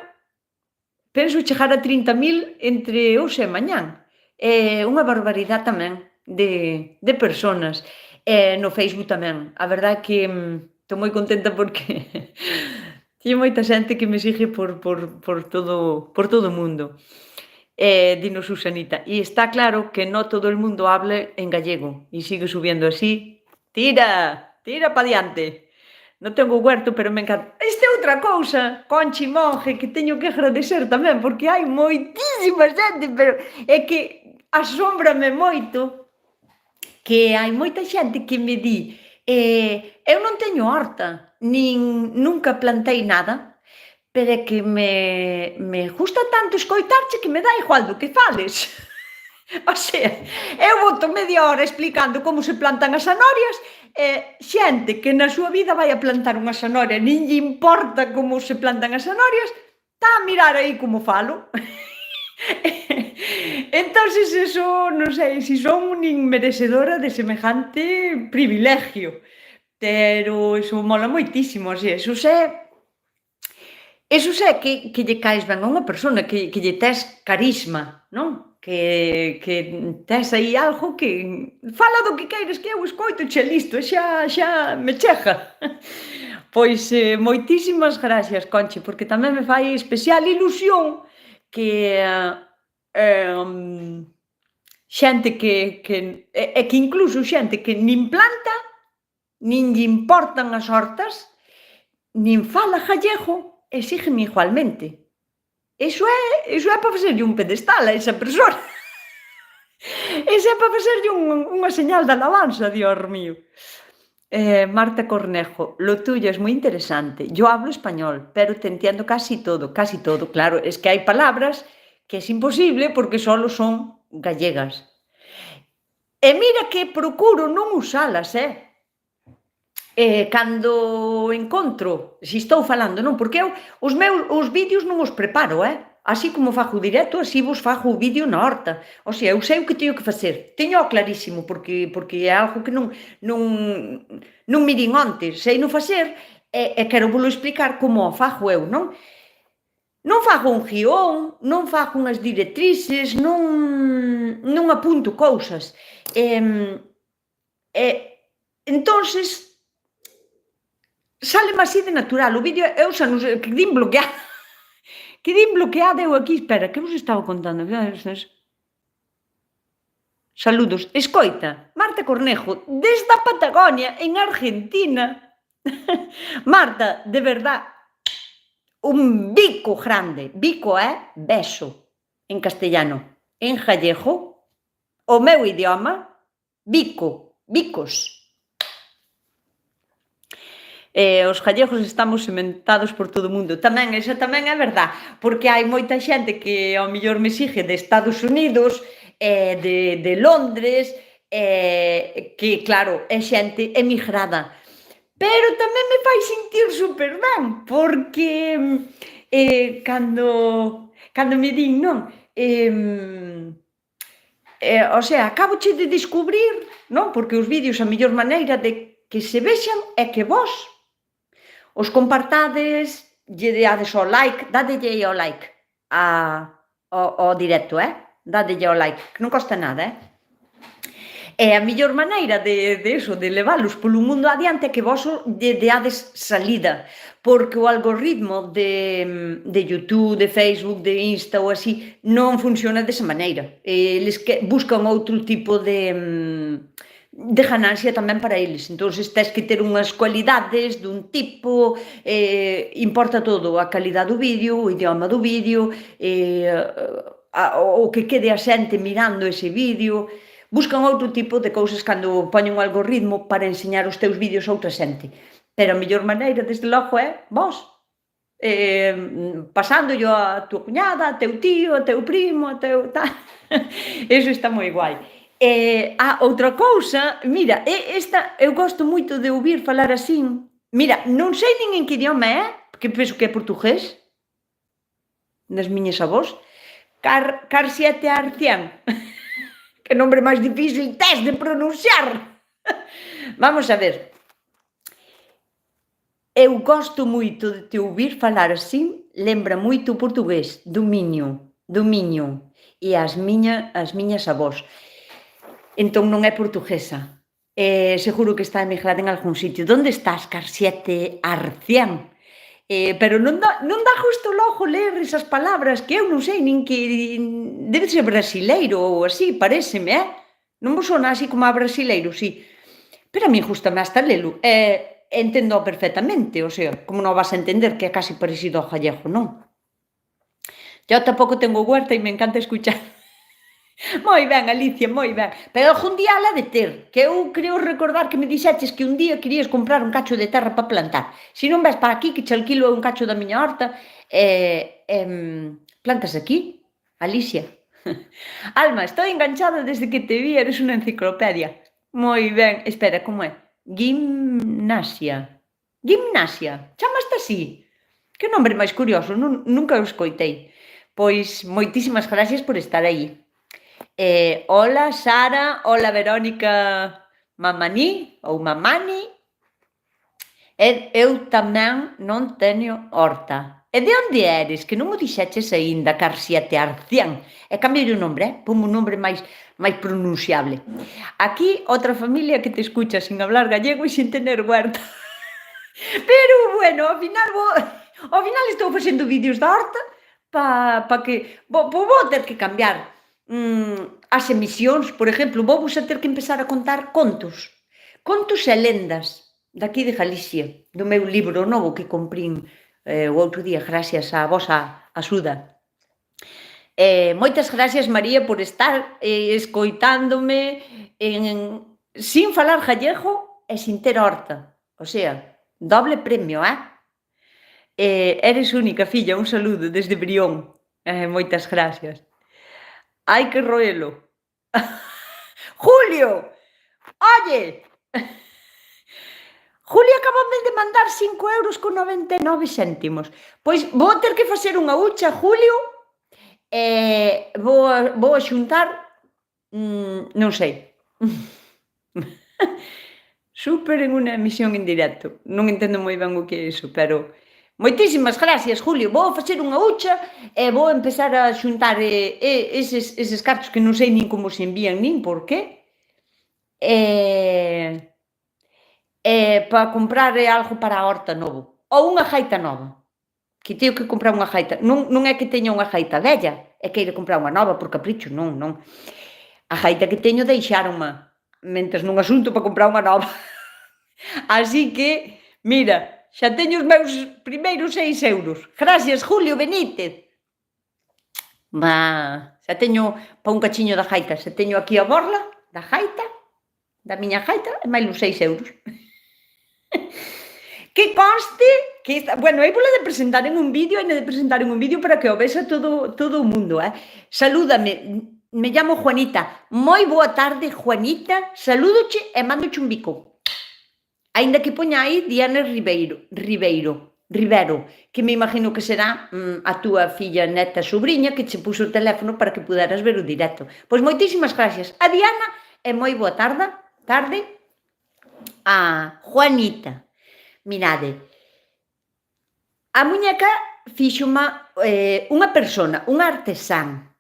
penso chegar a 30.000 entre hoxe e mañán. É unha barbaridade tamén de personas. E no Facebook tamén. A verdade é que estou moi contenta porque teño moita xente que me sigue por todo o mundo. Dinos Susanita. E está claro que no todo el mundo hable en gallego. E sigue subiendo así. Tira pa diante. Non tengo huerto, pero me encanta. Esta é outra cousa, Conchi Monge, que teño que agradecer tamén, porque hai moitísima xente, pero é que asómbrame moito que hai moita xente que me di eu non teño horta, nin nunca plantei nada, pero é que me gusta tanto escoitarche que me dá igual do que fales. O sea, eu boto media hora explicando como se plantan as zanorias e xente que na súa vida vai a plantar unha zanoria, nin lle importa como se plantan as zanorias, está a mirar aí como falo. Entonces eso, non sei se son nin merecedora de semejante privilegio, pero eso mola moitísimo, así, eso sé que lle caes ben a unha persona, que lle tes carisma, non? Que tes aí algo que fala do que queires que eu escoitoche listo, xa me chega. Pois moitísimas gracias, Conchi, porque tamén me fai especial ilusión que xente que incluso xente que nin planta, nin lle importan as hortas, nin fala gallego e sígueme igualmente. Iso é para facerlle un pedestal a esa persona. Iso é para facerlle unha señal de alabanza, Dios mío. Marta Cornejo, lo tuyo es muy interesante. Yo hablo español, pero te entiendo casi todo. Claro, es que hai palabras que es imposible porque solo son gallegas. E mira que procuro non usalas, cando encontro, se estou falando, non, porque eu os vídeos non os preparo, así como fago o directo, así vos fago o vídeo na horta. O sea, eu sei o que teño que facer, teño clarísimo, porque é algo que non me din ontes, sei non facer, e quero volo explicar como o fago eu, non? Non fago un guión, non fago unhas directrices, non apunto cousas. Entonces, sáleme así de natural. O vídeo, eu xa non sei, que din bloqueada. Que din bloqueada eu aquí. Espera, que vos estaba contando? Saludos. Escoita, Marta Cornejo, desde a Patagonia, en Argentina. Marta, de verdad, un bico grande. Bico é beso, en castellano. En gallego, o meu idioma, bico, bicos. Os gallegos estamos sementados por todo o mundo. Tamén, esa tamén é verdad, porque hai moita xente que ao mellor me sigue de Estados Unidos, de Londres, que claro, é xente emigrada. Pero tamén me fai sentir super ben, porque cando me din, non? O sea, acaboche de descubrir, non? Porque os vídeos a mellor maneira de que se vexan é que vos os compartades, lle deades ao like, dadelle ao like ao directo, dadelle ao like, que non costa nada, E a mellor maneira de leválos polo mundo adiante é que vos lle deades salida, porque o algoritmo de YouTube, de Facebook, de Insta ou así, non funciona desa maneira. Eles buscan outro tipo de ganancia tamén para eles. Entón, tes que ter unhas cualidades dun tipo, importa todo, a calidade do vídeo, o idioma do vídeo, o que quede a xente mirando ese vídeo. buscan outro tipo de cousas cando poñen un algoritmo para enseñar os teus vídeos a outra xente. Pero a mellor maneira, desde logo, é vos. Pasándollo a túa cuñada, a teu tío, a teu primo, a teu tal. Eso está moi guai. Outra cousa, mira, esta eu gosto moito de ouvir falar así. Mira, non sei nin en que idioma é, porque penso que é portugués, das miñas avós. Carsiete Arcián. Que nombre máis difícil tes de pronunciar. Vamos a ver. Eu gosto moito de te ouvir falar así, lembra moito o portugués, do Miño, e as miñas avós. Entón non é portuguesa. Seguro que está emigrada en algún sitio. Donde estás, Carsiete Arcián? Pero non dá justo logo ler esas palabras que eu non sei nin que... Debe ser brasileiro ou así, paréceme, Non vos sona así como a brasileiro, sí. Pero a mí justame hasta lelo. Entendo perfectamente, o sea, como non vas a entender que é casi parecido ao gallego, non? Eu tampouco tengo huerta e me encanta escuchar. Moi ben, Alicia, moi ben. Pero algún día ala de ter, que eu creo recordar que me dixeches que un día querías comprar un cacho de terra para plantar. Se non ves para aquí, que che alquilo un cacho da miña horta, plantas aquí, Alicia. Alma, estou enganchada desde que te vi, eres unha enciclopedia. Moi ben, espera, como é? Gimnasia. Chamaste así? Que nombre máis curioso, nunca o escoitei. Pois, moitísimas gracias por estar aí. Hola, Sara, hola, Verónica Mamani, ou Mamani. Eu tamén non teño horta. E de onde eres? Que non o dixeches aínda, Carsiete Arcián. E cambiei o nombre, Pomo un nombre máis pronunciable. Aquí, outra familia que te escucha sin hablar gallego e sin tener huerta. Pero, bueno, ao final estou facendo vídeos da horta para que... Vou ter que cambiar as emisións, por exemplo, vou a ter que empezar a contar contos e lendas daqui de Galicia, do meu libro novo que comprín o outro día, gracias á vosa axuda. Moitas gracias, María, por estar escoitándome sin falar gallego e sin ter horta, o sea, doble premio, eres única, filla, un saludo desde Brión. Moitas gracias. Hai que roelo. Julio, oye, Julio acabame de mandar 5,99 €. Pois vou ter que facer unha hucha, Julio, vou a xuntar, non sei. Súper en unha emisión en directo. Non entendo moi ben o que é iso, pero... Moitísimas gracias, Julio. Vou facer unha hucha e vou empezar a xuntar eses cartos que non sei nin como se envían nin por qué. Para comprar algo para a horta novo. Ou unha gaita nova. Que teño que comprar unha gaita. Non é que teña unha gaita vella, é que hai de comprar unha nova por capricho, non. A gaita que teño deixáronma, mentres non asunto para comprar unha nova. Así que, mira... Xa teño os meus primeiros 6 €. Gracias, Julio Benítez. Xa teño pa un cachiño da gaita. Xa teño aquí a borla da gaita, da miña gaita, e máis os 6 €. Que conste que... Bueno, aí vou de presentar en un vídeo para que o vexa todo o mundo, Salúdame, me llamo Juanita. Moi boa tarde, Juanita. Salúdoche e mándoche un bico. Aínda que poña aí Diana Rivero, que me imagino que será a túa filla, neta, sobrinha, que che puxo o teléfono para que puderas ver o directo. Pois moitísimas gracias a Diana e moi boa tarde a Juanita. Mirade, a muñeca fíxoma unha persona, un artesán.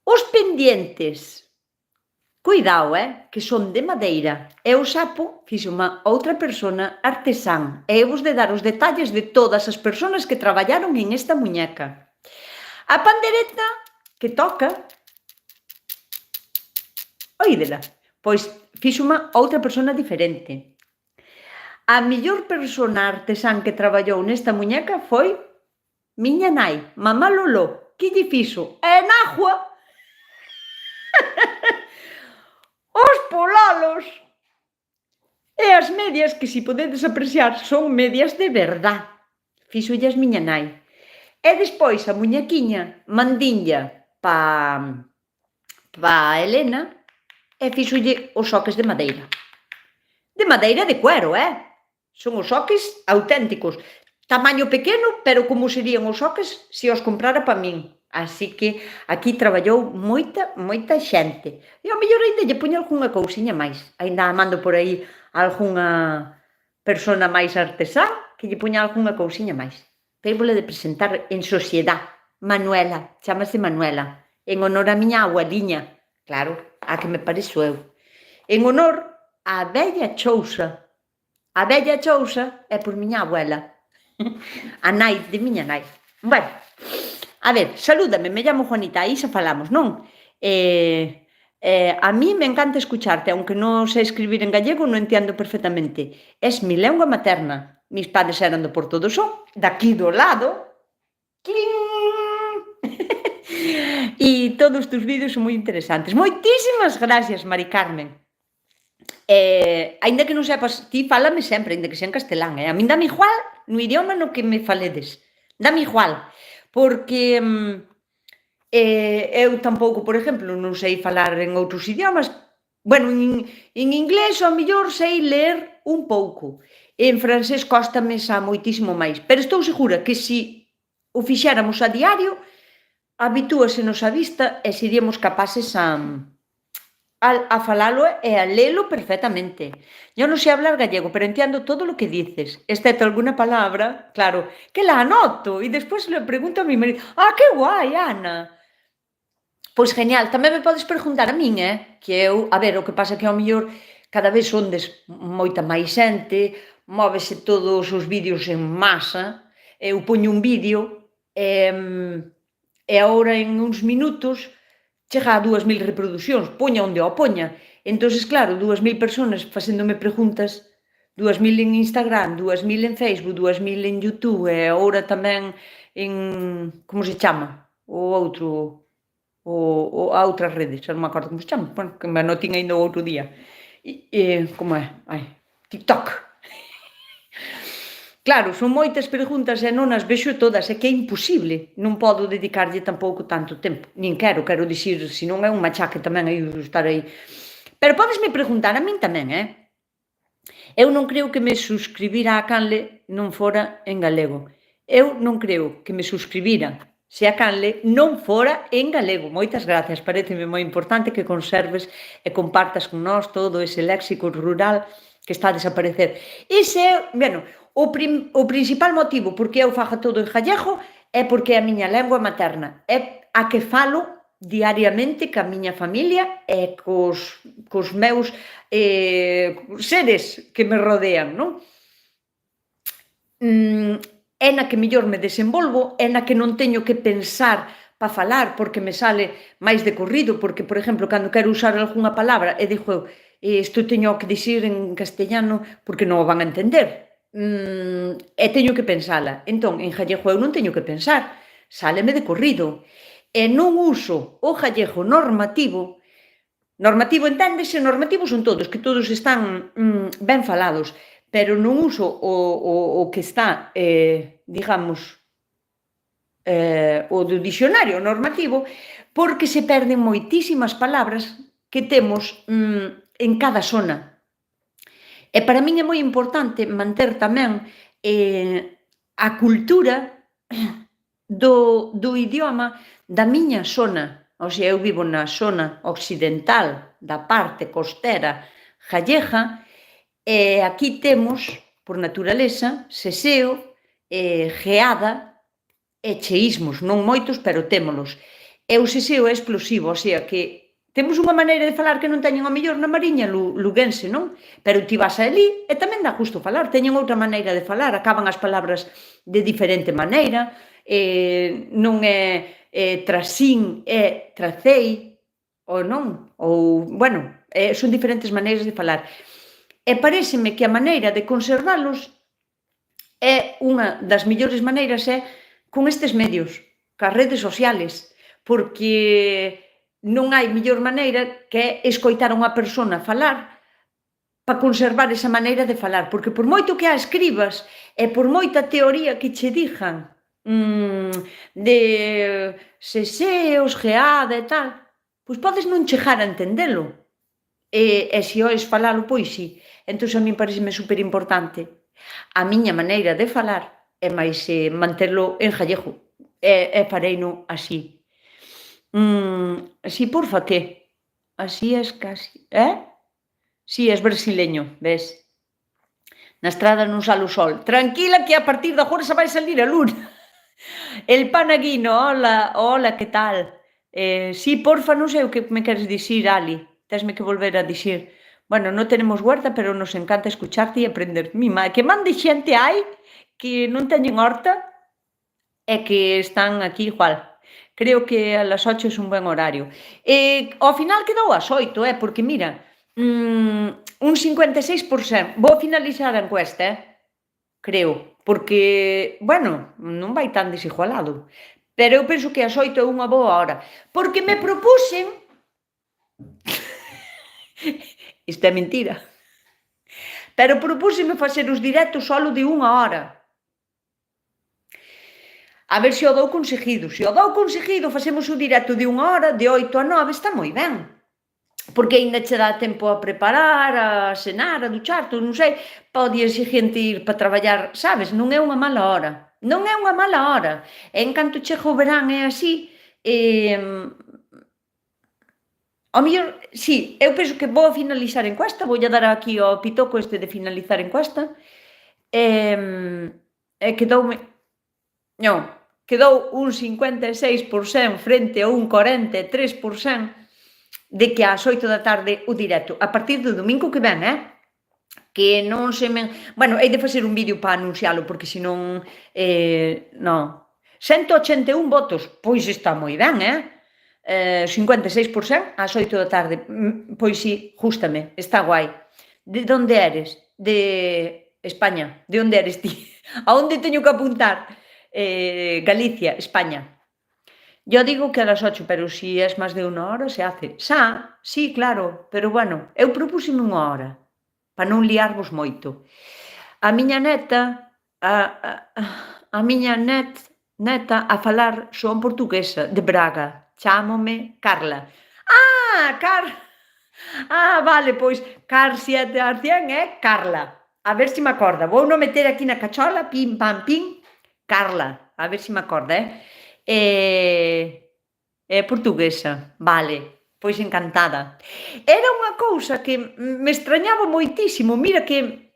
Os pendientes... Cuidado, que son de madeira. E o sapo fíxoma outra persona artesán. E eu vos de dar os detalles de todas as persoas que traballaron en esta muñeca. A pandereta que toca, oídela, pois fíxoma outra persona diferente. A mellor persona artesán que traballou nesta muñeca foi miña nai, mamá Lolo, que lle fixo? En agua! pololos. E as medias, que si podedes apreciar, son medias de verdad. Fíxollas miña nai. E despois a muñequiña mandinlla pa Elena e fíxolle os soques de madeira. De madeira de cuero, Son os soques auténticos. Tamaño pequeno, pero como serían os soques se os comprara pa min. Así que aquí traballou moita xente. E ao mellor ainda lle poño algunha cousiña máis. Ainda mando por aí algunha persona máis artesá que lle poña algunha cousiña máis. Téivole de presentar en sociedade. Manuela, chámase Manuela. En honor a miña abueliña. Claro, a que me parezo eu. En honor a vella Chousa. A vella Chousa é por miña abuela. A nai de miña nai. Bueno, a ver, salúdame, me llamo Juanita, aí xa falamos, non? A mí me encanta escucharte, aunque non sei escribir en gallego, non entiendo perfectamente. Es mi lengua materna. Mis padres eran do Porto do Son, daqui do lado. E todos os teus vídeos son moi interesantes. Moitísimas gracias, Mari Carmen. Aínda que non sepas, ti fálame sempre, aínda que sea en castelán, A min dame igual no idioma no que me faledes. Dame igual, porque eu tampouco, por exemplo, non sei falar en outros idiomas. Bueno, en inglés ao mellor sei ler un pouco. En francés cóstame xa moitísimo máis, pero estou segura que se o fixéramos a diario, habitúasenos a vista e seríamos capaces a falalo e a lelo perfectamente. Yo non sei hablar gallego, pero entiendo todo o que dices, excepto alguna palabra, claro, que la anoto, e despois le pregunto a mi marido, que guai, Ana. Pois genial, tamén me podes preguntar a min, que eu, a ver, o que pasa que ao mellor cada vez ondes moita máis xente, móvese todos os vídeos en masa, eu poño un vídeo e agora en uns minutos chega a 2000 reproduccións, poña onde o poña. Entonces, claro, 2000 personas facéndome preguntas, 2000 en Instagram, 2000 en Facebook, 2000 en YouTube e agora tamén en, como se chama? O outro, a outras redes, xa non me acordo como se chama, bueno, que me anotín ainda o outro día. Como é? TikTok. Claro, son moitas preguntas e non as vexo todas, é que é imposible, non podo dedicarlle tampouco tanto tempo, nin quero dicir, se non é un machaque tamén aí estar aí. Pero podesme preguntar a min tamén, Eu non creo que me suscribira a canle non fora en galego. Eu non creo que me suscribira se a canle non fora en galego. Moitas gracias, pareceme moi importante que conserves e compartas con nós todo ese léxico rural que está a desaparecer. Ese é, bueno, o principal motivo por que eu fago todo en gallego é porque é a miña lengua materna, é a que falo diariamente ca miña familia e cos meus seres que me rodean, non? É na que mellor me desenvolvo, é na que non teño que pensar para falar, porque me sale máis de corrido, porque, por exemplo, cando quero usar algunha palabra e digo, isto teño que dicir en castellano porque non o van a entender, e teño que pensala. Entón, en gallego eu non teño que pensar, sáleme de corrido. E non uso o gallego normativo. Normativo, enténdese, normativos son todos, que todos están ben falados, pero non uso o que está, digamos, o do dicionario normativo, porque se perden moitísimas palabras que temos en cada zona. E para min é moi importante manter tamén a cultura do idioma da miña zona. O sea, eu vivo na zona occidental da parte costera gallega e aquí temos, por naturaleza, seseo, geada e cheísmos, non moitos, pero témolos. E o seseo é explosivo, o sea que temos unha maneira de falar que non teñen ao mellor na Mariña luguense, non? Pero ti vas ali e tamén dá gusto falar, teñen outra maneira de falar, acaban as palabras de diferente maneira, non é trasín, é tracei, ou non, ou, bueno, son diferentes maneiras de falar. E paréceme que a maneira de conservalos é unha das mellores maneiras con estes medios, cas redes sociales, porque non hai mellor maneira que escoitar a unha persona falar para conservar esa maneira de falar, porque por moito que a escribas e por moita teoría que che dixan de seseos, geada e tal, pois podes non chegar a entendelo. E se oes falalo, pois sí. Entón, a min pareceme superimportante a miña maneira de falar e máis manterlo en gallego. E fareino así. Si, porfa, que? Así es casi... Si, es brasileño, ves? Na estrada non sale o sol. Tranquila que a partir de agora xa vai salir a luna. El Panaguino, hola, que tal? Si, porfa, non sei o que me queres dicir, Ali. Tesme que volver a dicir. Bueno, non tenemos huerta, pero nos encanta escucharte e aprender. Mima, que mande xente hai que non teñen horta e que están aquí igual. Creo que a las 8 é un ben horario. Ao final quedou ás 8, porque mira, un 56%. Vou finalizar a encuesta, creo, porque, bueno, non vai tan desigualado. Pero eu penso que ás 8 é unha boa hora. Porque me propuxen... Isto é mentira. Pero propúxeme facer os directos solo de unha hora. A ver se o dou conseguido. Se o dou conseguido, facemos o directo de unha hora, de 8 a 9, está moi ben. Porque aínda che dá tempo a preparar, a cenar, a ducharte, non sei, pode a xente ir para traballar, sabes? Non é unha mala hora. Non é unha mala hora. E en canto chega o verán é así, ao mellor, si, eu penso que vou finalizar a encuesta, voulle dar aquí ao pitoco este de finalizar a encuesta, e quedoume... Non, quedou un 56% frente a un 43% de que ás 8 da tarde o directo, a partir do domingo que ven, que non se me... Bueno, hei de facer un vídeo para anuncialo, porque senón... non. 181 votos, pois está moi ben, 56% ás 8 da tarde, pois sí, jústame, está guai. De onde eres? De España. De onde eres ti? A onde teño que apuntar? Galicia, España. Yo digo que a las 8, pero si es máis de unha hora se hace. Sí, claro, pero bueno, eu propúxime unha hora, para non liarvos moito. A miña neta, a miña neta a falar son portuguesa, de Braga. Chámome Carla. Vale, pois, Car 7 a 100 é Carla. A ver se me acorda. Vou non meter aquí na cachola, pim, pam, pim, Carla. A ver se me acorda, É portuguesa, vale, pois encantada. Era unha cousa que me extrañaba moitísimo, mira que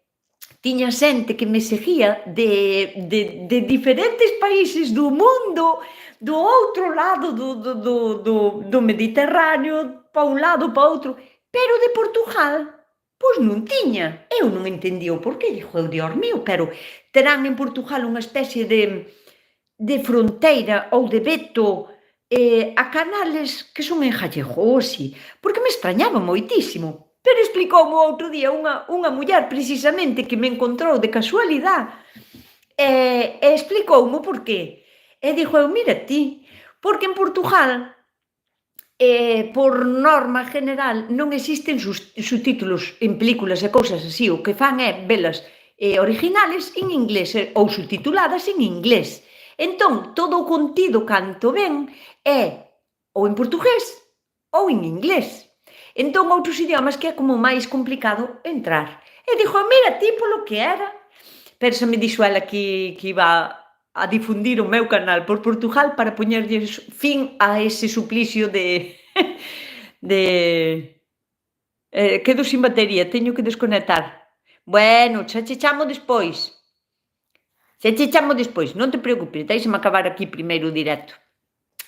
tiña xente que me seguía de diferentes países do mundo, do outro lado do Mediterráneo, pa un lado, pa outro, pero de Portugal, pois non tiña. Eu non entendía o porqué, dixo, Dios mío, pero terán en Portugal unha especie de fronteira ou de veto a canales que son en gallego, así, porque me extrañaba moitísimo. Pero explicoume outro día unha muller, precisamente, que me encontrou de casualidade, e explicoume por qué. E dixo, mira ti, porque en Portugal, por norma general, non existen subtítulos en películas e cousas así, o que fan é velas originales en inglés ou subtituladas en inglés. Entón, todo o contido canto ven é ou en portugués ou en inglés. Entón, outros idiomas que é como máis complicado entrar. E dixo, mira, ti polo que era. Pero xa me dixo ela que iba a difundir o meu canal por Portugal para poñerlle fin a ese suplicio de... quedo sin batería, teño que desconectar. Bueno, xa che chamo despois. Non te preocupes, deixame acabar aquí primeiro o directo.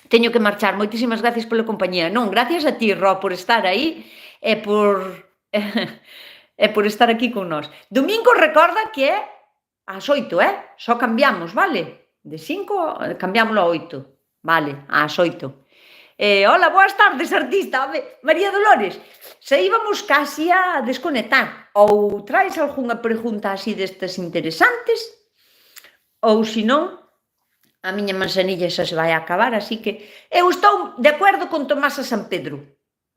Teño que marchar, moitísimas gracias pola compañía. Non, gracias a ti, Ro, por estar aí e por estar aquí con nós. Domingo, recorda que é ás 8, só cambiamos, vale? De 5, cambiámoslo a 8, vale, ás 8. Hola, boas tardes, artista. María Dolores, se íbamos casi a desconectar. Ou traes algunha pregunta así destas interesantes, ou senón, A miña manzanilla xa se vai a acabar, así que eu estou de acordo con Tomasa Sampedro.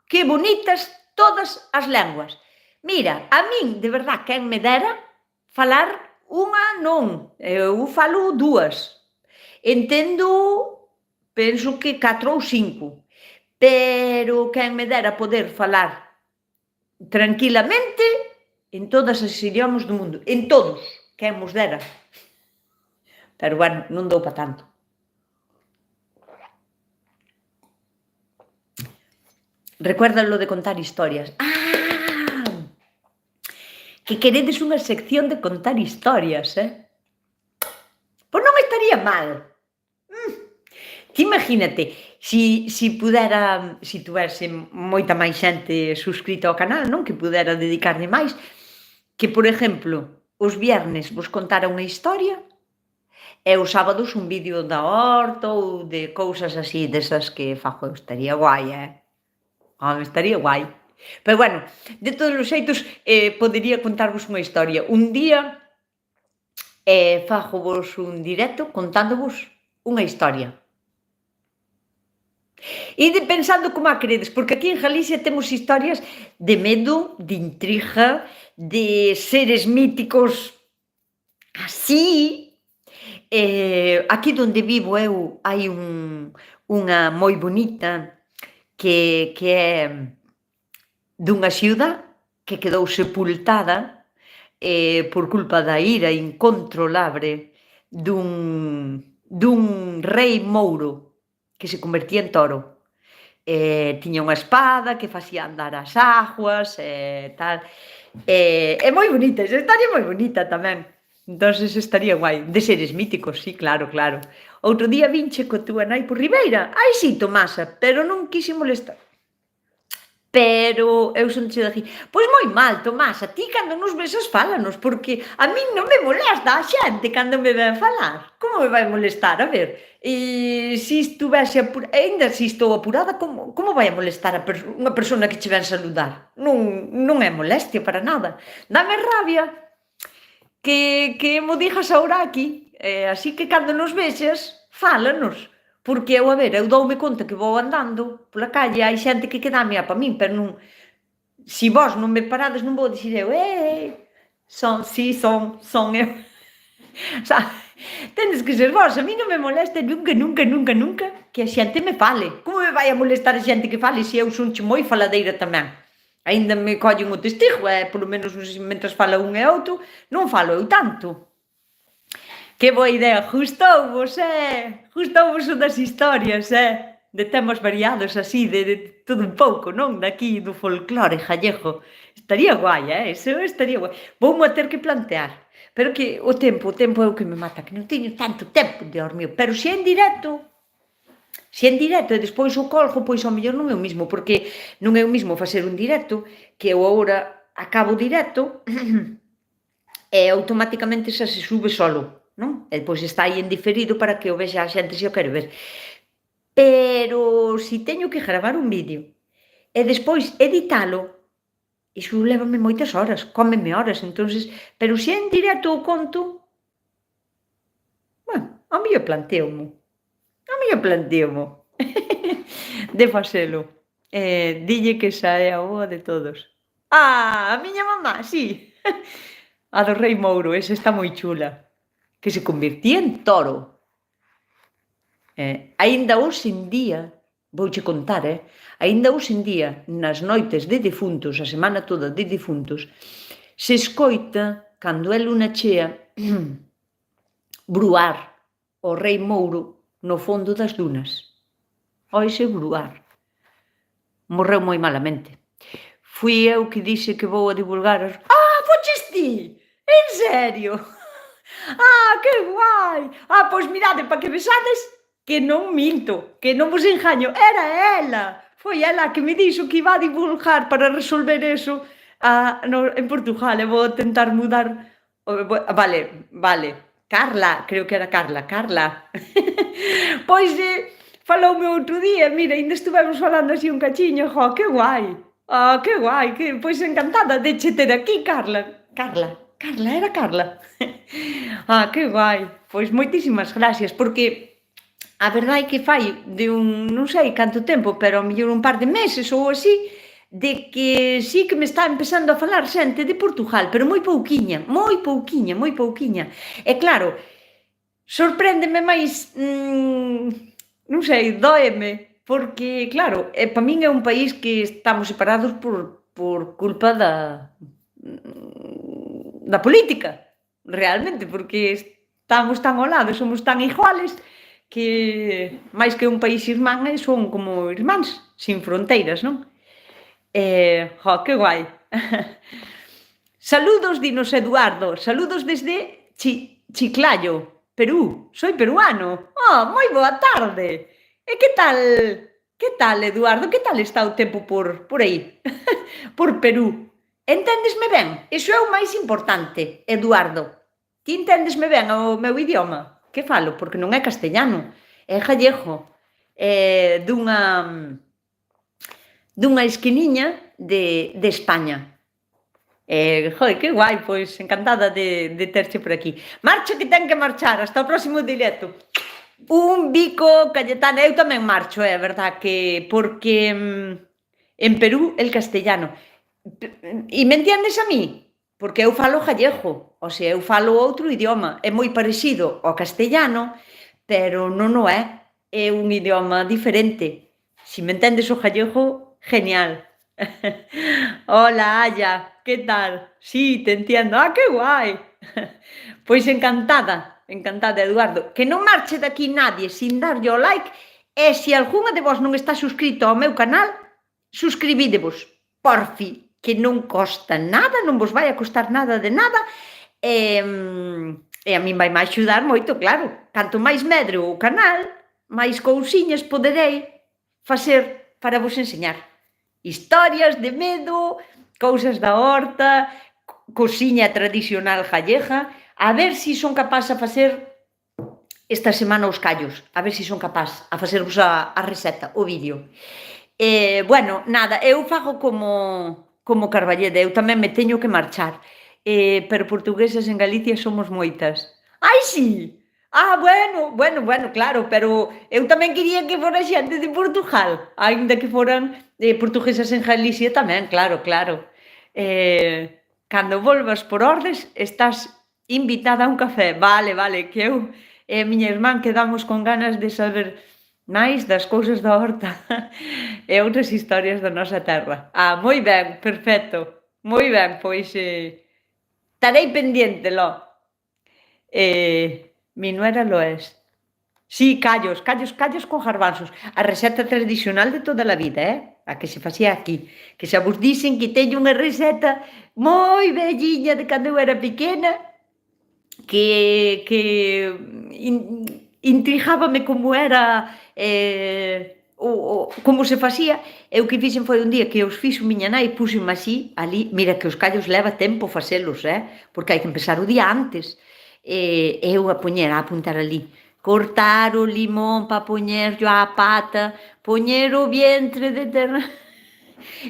Que bonitas todas as lenguas. Mira, a min, de verdad, quen me dera falar unha non, eu falo dúas. Entendo, penso que 4 ou 5, pero quen me dera poder falar tranquilamente en todas as idiomas do mundo, en todos, quen mos dera. Pero bueno, non dou para tanto. Recuerda lo de contar historias. Que queredes unha sección de contar historias, Pois non estaría mal. Ti imagínate, si pudera, si tuvese moita máis xente suscrita ao canal, non? Que pudera dedicarlle máis, que, por exemplo, os viernes vos contara unha historia e os sábados un vídeo da horta ou de cousas así, desas que fago eu. Estaría guai, estaría guai. Pero bueno, de todos os xeitos, podería contarvos unha historia. Un día fagovos un directo contándovos unha historia. Ide pensando como a queredes, porque aquí en Galicia temos historias de medo, de intriga, de seres míticos así. Aquí donde vivo eu hai unha moi bonita que é dunha xiuda que quedou sepultada por culpa da ira incontrolable dun rei mouro que se convertía en toro. Tiña unha espada que facía andar as aguas e tal. É moi bonita, esa historia é moi bonita tamén. Entonces estaría guai. De seres míticos, sí, claro, claro. Outro día vinche co túa nai por Ribeira. Ai, sí, Tomasa, pero non quise molestar. Pero eu son che daqui. Pois moi mal, Tomasa, ti cando nos besas fálanos, porque a min non me molesta a xente cando me ven falar. Como me vai molestar? A ver, se estuvese apurada, ainda se estou apurada, como vai a molestar unha persona que che ven saludar? Non é molestia para nada. Dame rabia que mo digas agora aquí, así que cando nos vexas, fálanos. Porque eu, a ver, eu doume conta que vou andando pola calle, hai xente que queda a mirar pa min, pero non, si vós non me parades non vou dicir eu, son eu. O sea, tendes que ser vós, a mí non me molesta nunca, nunca, nunca, nunca que a xente me fale. Como me vai a molestar a xente que fale se eu sonche moi faladeira tamén? Aínda me collen o testigo, polo menos mentras fala un e outro, non falo eu tanto. Que boa idea, gustouvos, gustouvos o das historias, de temas variados así, de todo un pouco, non? Daqui do folclore gallego. Estaría guai, eso estaría guai. Voumo a ter que plantear, pero que o tempo é o que me mata, que non teño tanto tempo, Dios mío, pero se en directo e despois o colgo, pois ao mellor non é o mismo, porque non é o mismo facer un directo que eu agora acabo o directo e automáticamente xa se sube solo, non? E depois está aí en diferido para que o vexa a xente se o quere ver. Pero se teño que gravar un vídeo e despois editalo, iso lévame moitas horas, cómeme horas, entonces, pero se en directo o conto, bueno, a mellor planteomo de facelo. Dille que xa é a boa de todos. A miña mamá, sí. A do rei mouro, esa está moi chula. Que se convertía en toro. Aínda hoxe en día, vouche contar, aínda hoxe en día, nas noites de defuntos, a semana toda de defuntos, se escoita, cando é luna chea, bruar o rei mouro no fondo das dunas. Oise bruar. Morreu moi malamente. Fui eu que dixe que vou a divulgar as... foches ti? En serio? Que guai! Pois mirade, para que vexades que non minto, que non vos engaño, era ela. Foi ela que me dixo que iba a divulgar para resolver eso en Portugal, e vou tentar mudar... Vale, Carla, creo que era Carla. Pois faloume outro día, mira, ainda estivemos falando así un cachiño, que guai. Que guai, pois encantada de che ter aquí, Carla, era Carla. Que guai, pois moitísimas gracias, porque a verdade é que fai de non sei canto tempo, pero ao mellor un par de meses ou así, de que sí que me está empezando a falar xente de Portugal, pero moi pouquiña, moi pouquiña, moi pouquiña. E claro, sorpréndeme máis, non sei, dóeme, porque claro, pa min é un país que estamos separados por culpa da política, realmente, porque estamos tan ao lado, somos tan iguales que máis que un país irmán son como irmáns, sin fronteiras, non? Que guai. Saludos, dinos Eduardo, saludos desde Chiclayo, Perú. Soy peruano. Moi boa tarde. E que tal, Eduardo? Que tal está o tempo por aí? Por Perú. Enténdesme ben? Iso é o máis importante, Eduardo. Ti enténdesme ben o meu idioma? Que falo? Porque non é castellano, é gallego. Dunha esquiniña de España. Joder, que guai, pois encantada de terche por aquí. Marcho que ten que marchar, hasta o próximo directo. Un bico, Cayetana, eu tamén marcho, é verdad que porque en Perú el castellano. E me entiendes a mí? Porque eu falo gallego, o sea, eu falo outro idioma, é moi parecido ao castellano, pero non o é, é un idioma diferente. Si me entendes o gallego, genial. Hola, Aya, que tal? Sí, te entiendo. Que guai. Pois encantada, Eduardo. Que non marche daqui nadie sin darlle o like e se algunha de vos non está suscrito ao meu canal, suscribídevos, porfi, que non costa nada, non vos vai a costar nada de nada e a min vai máis axudar moito, claro. Canto máis medre o canal, máis cousiñas poderei facer para vos enseñar. Historias de medo, cousas da horta, cociña tradicional gallega, a ver se son capaz a facer esta semana os callos, a ver se son capaz a facervos a receta, o vídeo. Bueno, nada, eu fago como Carballeda, eu tamén me teño que marchar, pero portuguesas en Galicia somos moitas. Ai, sí! Bueno, claro, pero eu tamén quería que fora xente de Portugal, aínda que foran portuguesas en Galicia tamén, claro. Cando volvas por ordes, estás invitada a un café. Vale, que eu e a miña irmán quedamos con ganas de saber máis das cousas da horta e outras historias da nosa terra. Moi ben, perfecto. Moi ben, pois estarei pendiente, lo. Mi nuera lo es. Sí, callos con garbanzos. A receta tradicional de toda a vida, a que se facía aquí. Que xa vos dicen que teño unha receta moi velliña de cando eu era pequena, que intrigábame como era, como se facía. Eu que fixen foi un día que os fixo miña nai, puxenme así, ali, mira que os callos leva tempo facelos, porque hai que empezar o día antes. Eu a apuntar ali, cortar o limón para poñerlo á pata, poñer o vientre de terra.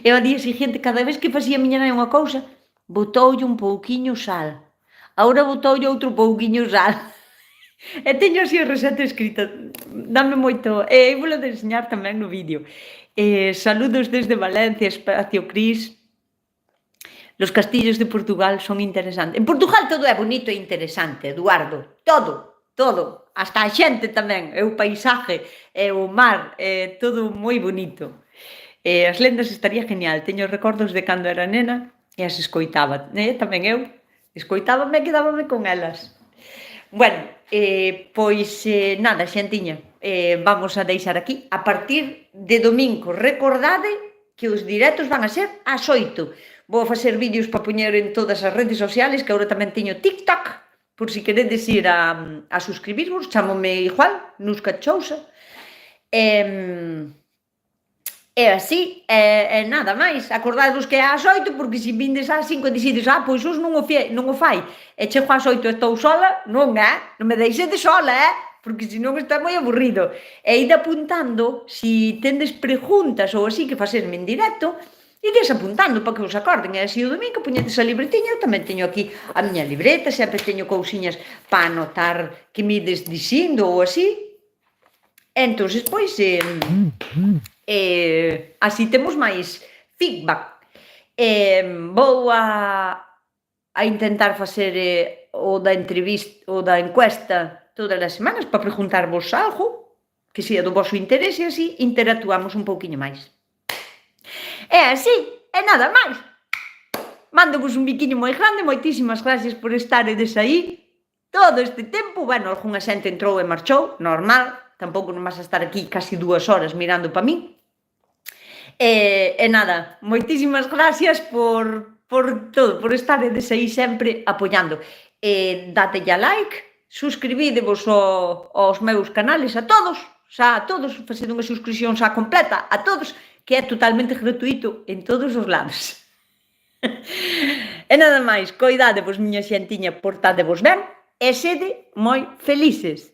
E ao día seguinte, cada vez que facía miña nai unha cousa, botoulle un pouquiño sal. Agora botoulle outro pouquiño sal. E teño así a receta escrita, dame moito, e vou de enseñar tamén no vídeo. Saludos desde Valencia, Espacio Cris. Los castillos de Portugal son interesantes. En Portugal todo é bonito e interesante, Eduardo. Todo. Hasta a xente tamén. É o paisaje, é o mar, é todo moi bonito. As lendas estaría genial. Teño recordos de cando era nena e as escoitaba. Tamén eu escoitábame e quedábame con elas. Bueno, pois nada, xentiña. Vamos a deixar aquí. A partir de domingo, recordade que os directos van a ser ás 8. Vou facer vídeos para poñer en todas as redes sociales, que agora tamén teño TikTok, por si queredes ir a suscribirvos, chamome igual, Nusca Chousa. E así, nada máis, acordadevos que é ás 8, porque se vindes ás 5 e decides, pois os non o fai, e chego ás 8 e estou sola, non me deixedes sola, porque senón está moi aburrido. E ide apuntando, se tendes preguntas ou así que facesme en directo, ides apuntando para que vos acorden, e así o domingo poñedes a libretiña. Eu tamén teño aquí a miña libreta, sempre teño cousiñas para anotar que me ides dicindo ou así, Entonces, pois, así temos máis feedback. Vou a intentar facer o da entrevista, o da encuesta todas as semanas para preguntarvos algo que sea do voso interese e así interactuamos un pouquiño máis. E así, e nada máis. Mándovos un biquiño moi grande, moitísimas gracias por estaredes aí todo este tempo. Bueno, algunha xente entrou e marchou, normal, tampouco non vas a estar aquí casi 2 horas mirando para min. E nada, moitísimas gracias por todo, por estaredes aí sempre apoiando. Datelle a like, suscribídevos aos meus canales a todos, xa a todos, facede unha suscripción xa completa a todos, que é totalmente gratuito en todos os lados. E nada máis, coidadevos, miña xentiña, portádevos ben e sede moi felices.